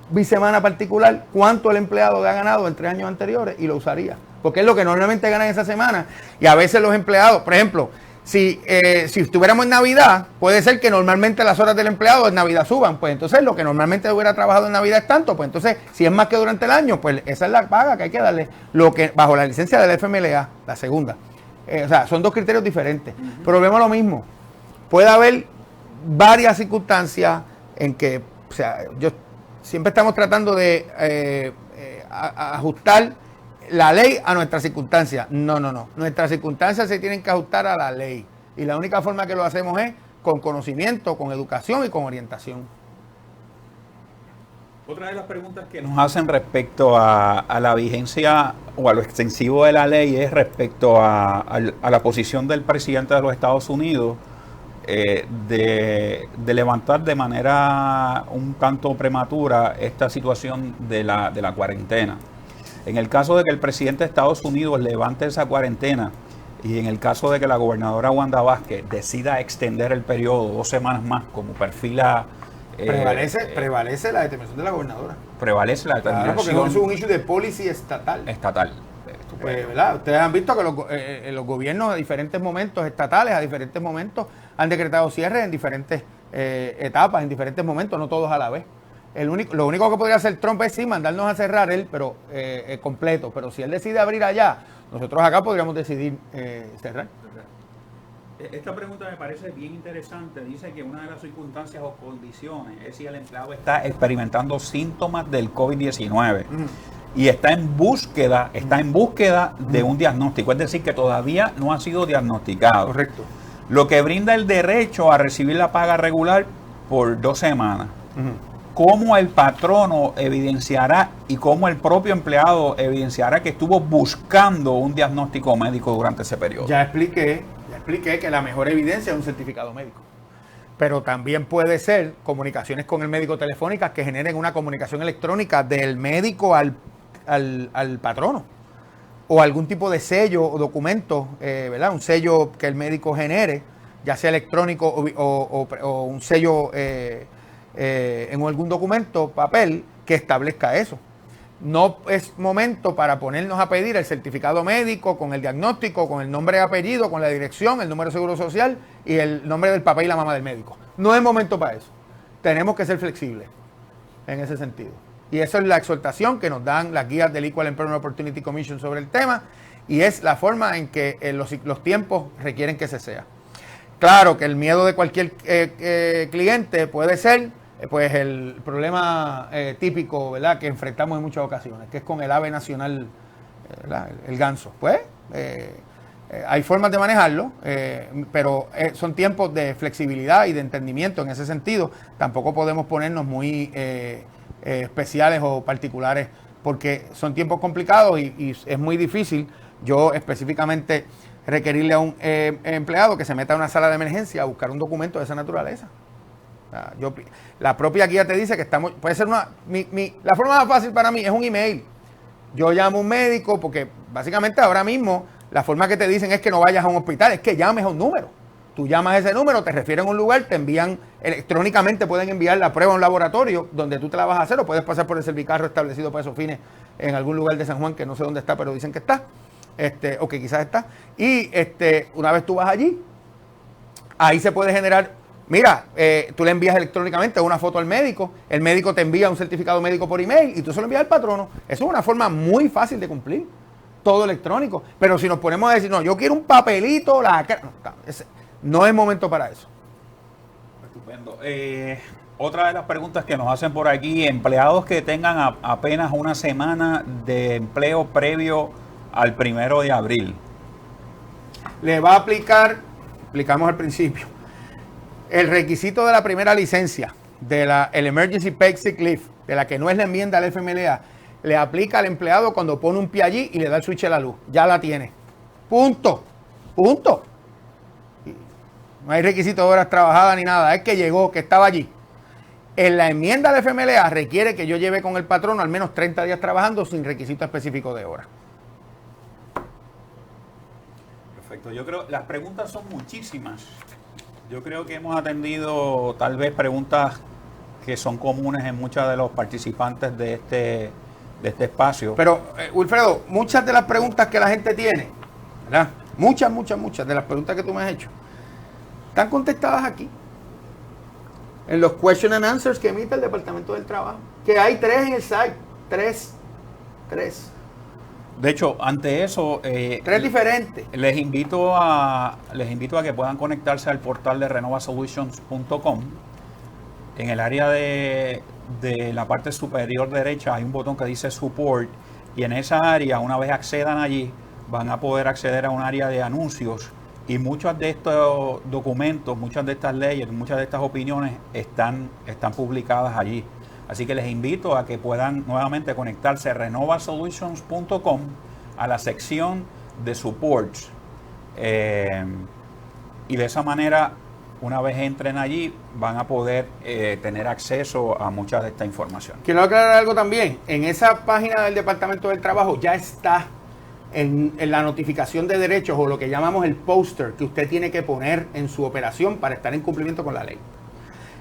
bisemana particular cuánto el empleado ha ganado en 3 años anteriores y lo usaría, porque es lo que normalmente gana en esa semana. Y a veces los empleados, por ejemplo, si estuviéramos en Navidad, puede ser que normalmente las horas del empleado en Navidad suban, pues entonces lo que normalmente hubiera trabajado en Navidad es tanto, pues entonces si es más que durante el año, pues esa es la paga que hay que darle, lo que bajo la licencia del FMLA, la segunda. O sea, son 2 criterios diferentes. Pero vemos lo mismo. Puede haber varias circunstancias en que, o sea, siempre estamos tratando de ajustar la ley a nuestras circunstancias. No. Nuestras circunstancias se tienen que ajustar a la ley. Y la única forma que lo hacemos es con conocimiento, con educación y con orientación. Otra de las preguntas que nos hacen respecto a la vigencia o a lo extensivo de la ley es respecto a la posición del presidente de los Estados Unidos de levantar de manera un tanto prematura esta situación de la cuarentena. En el caso de que el presidente de Estados Unidos levante esa cuarentena y en el caso de que la gobernadora Wanda Vázquez decida extender el periodo 2 semanas más, como perfila... Prevalece la determinación de la gobernadora. Prevalece la determinación. Claro, porque eso es un issue de policy estatal. Pues, ¿verdad? Ustedes han visto que los gobiernos a diferentes momentos estatales, a diferentes momentos, han decretado cierres en diferentes etapas, en diferentes momentos, no todos a la vez. Lo único que podría hacer Trump es sí mandarnos a cerrar él, pero completo. Pero si él decide abrir allá, nosotros acá podríamos decidir cerrar. Esta pregunta me parece bien interesante. Dice que una de las circunstancias o condiciones es si el empleado está experimentando síntomas del COVID-19 y está en búsqueda de un diagnóstico. Es decir, que todavía no ha sido diagnosticado. Correcto. Lo que brinda el derecho a recibir la paga regular por 2 semanas. ¿Cómo el patrono evidenciará y cómo el propio empleado evidenciará que estuvo buscando un diagnóstico médico durante ese periodo? Ya expliqué que la mejor evidencia es un certificado médico. Pero también puede ser comunicaciones con el médico telefónicas que generen una comunicación electrónica del médico al patrono. O algún tipo de sello o documento, ¿verdad? Un sello que el médico genere, ya sea electrónico o un sello en algún documento, papel, que establezca eso. No es momento para ponernos a pedir el certificado médico con el diagnóstico, con el nombre y apellido, con la dirección, el número de seguro social y el nombre del papá y la mamá del médico. No es momento para eso. Tenemos que ser flexibles en ese sentido. Y eso es la exhortación que nos dan las guías del Equal Employment Opportunity Commission sobre el tema, y es la forma en que los tiempos requieren que se sea. Claro que el miedo de cualquier cliente puede ser pues el problema típico, ¿verdad?, que enfrentamos en muchas ocasiones, que es con el ave nacional, el ganso. Pues hay formas de manejarlo, pero son tiempos de flexibilidad y de entendimiento en ese sentido. Tampoco podemos ponernos muy especiales o particulares, porque son tiempos complicados y es muy difícil yo específicamente requerirle a un empleado que se meta a una sala de emergencia a buscar un documento de esa naturaleza. La propia guía te dice que puede ser la forma más fácil para mí es un email. Yo llamo a un médico, porque básicamente ahora mismo la forma que te dicen es que no vayas a un hospital, es que llames a un número. Tú llamas a ese número, te refieren a un lugar, te envían electrónicamente, pueden enviar la prueba a un laboratorio donde tú te la vas a hacer, o puedes pasar por el servicarro establecido para esos fines en algún lugar de San Juan, que no sé dónde está, pero dicen que está, o que quizás está. Y una vez tú vas allí, ahí se puede generar Mira, tú le envías electrónicamente una foto al médico, el médico te envía un certificado médico por email y tú se lo envías al patrono. Eso es una forma muy fácil de cumplir, todo electrónico. Pero si nos ponemos a decir, no, yo quiero un papelito, no es momento para eso. Estupendo. Otra de las preguntas que nos hacen por aquí, empleados que tengan apenas una semana de empleo previo al 1 de abril. Le va a explicamos al principio, el requisito de la primera licencia, el Emergency Paid Sick Leave, de la que no es la enmienda al FMLA, le aplica al empleado cuando pone un pie allí y le da el switch a la luz. Ya la tiene. Punto. Punto. No hay requisito de horas trabajadas ni nada. Es que llegó, que estaba allí. En la enmienda del FMLA requiere que yo lleve con el patrono al menos 30 días trabajando sin requisito específico de horas. Perfecto. Yo creo las preguntas son muchísimas. Yo creo que hemos atendido tal vez preguntas que son comunes en muchos de los participantes de este espacio. Pero, Wilfredo, muchas de las preguntas que la gente tiene, ¿verdad? Muchas de las preguntas que tú me has hecho, están contestadas aquí. En los question and answers que emite el Departamento del Trabajo. Que hay 3 en el site. 3. De hecho, ante eso, 3 diferentes. Les invito a que puedan conectarse al portal de renovasolutions.com. En el área de la parte superior derecha hay un botón que dice Support y en esa área, una vez accedan allí, van a poder acceder a un área de anuncios y muchos de estos documentos, muchas de estas leyes, muchas de estas opiniones están publicadas allí. Así que les invito a que puedan nuevamente conectarse a renovasolutions.com a la sección de Supports y de esa manera, una vez entren allí, van a poder tener acceso a mucha de esta información. Quiero aclarar algo también. En esa página del Departamento del Trabajo ya está en la notificación de derechos o lo que llamamos el póster que usted tiene que poner en su operación para estar en cumplimiento con la ley.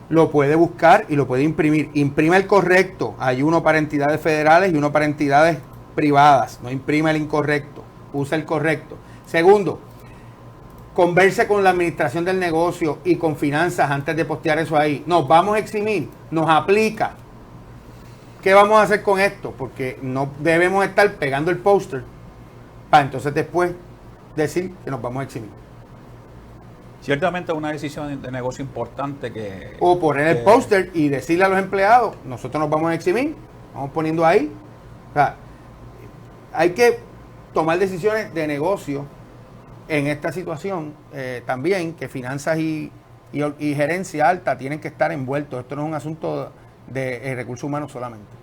Lo puede buscar y lo puede imprimir. Imprima el correcto. Hay uno para entidades federales y uno para entidades privadas. No imprima el incorrecto. Usa el correcto. Segundo, converse con la administración del negocio y con finanzas antes de postear eso ahí. Nos vamos a eximir. Nos aplica. ¿Qué vamos a hacer con esto? Porque no debemos estar pegando el póster para entonces después decir que nos vamos a eximir. Ciertamente es una decisión de negocio importante que... O poner el póster y decirle a los empleados, nosotros nos vamos a eximir, vamos poniendo ahí. O sea, hay que tomar decisiones de negocio en esta situación también, que finanzas y gerencia alta tienen que estar envueltos. Esto no es un asunto de recursos humanos solamente.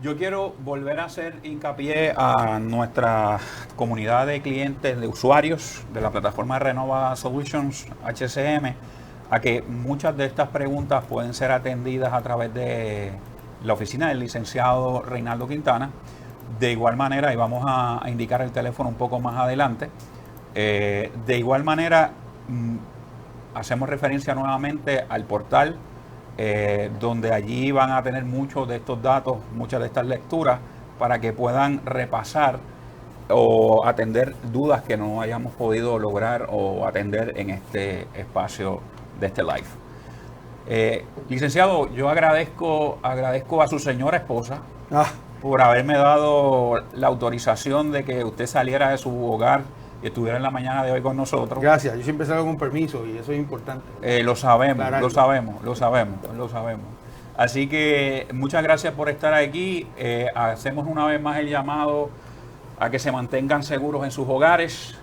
Yo quiero volver a hacer hincapié a nuestra comunidad de clientes, de usuarios de la plataforma Renova Solutions HCM, a que muchas de estas preguntas pueden ser atendidas a través de la oficina del licenciado Reinaldo Quintana. De igual manera, y vamos a indicar el teléfono un poco más adelante, de igual manera hacemos referencia nuevamente al portal, donde allí van a tener muchos de estos datos, muchas de estas lecturas, para que puedan repasar o atender dudas que no hayamos podido lograr o atender en este espacio de este live. Licenciado, yo agradezco a su señora esposa por haberme dado la autorización de que usted saliera de su hogar y estuviera en la mañana de hoy con nosotros. Gracias, yo siempre salgo con permiso y eso es importante. Lo sabemos. Así que muchas gracias por estar aquí. Hacemos una vez más el llamado a que se mantengan seguros en sus hogares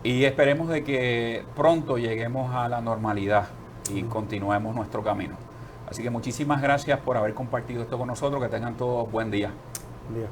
y esperemos de que pronto lleguemos a la normalidad y continuemos nuestro camino. Así que muchísimas gracias por haber compartido esto con nosotros. Que tengan todos buen día. Buen día.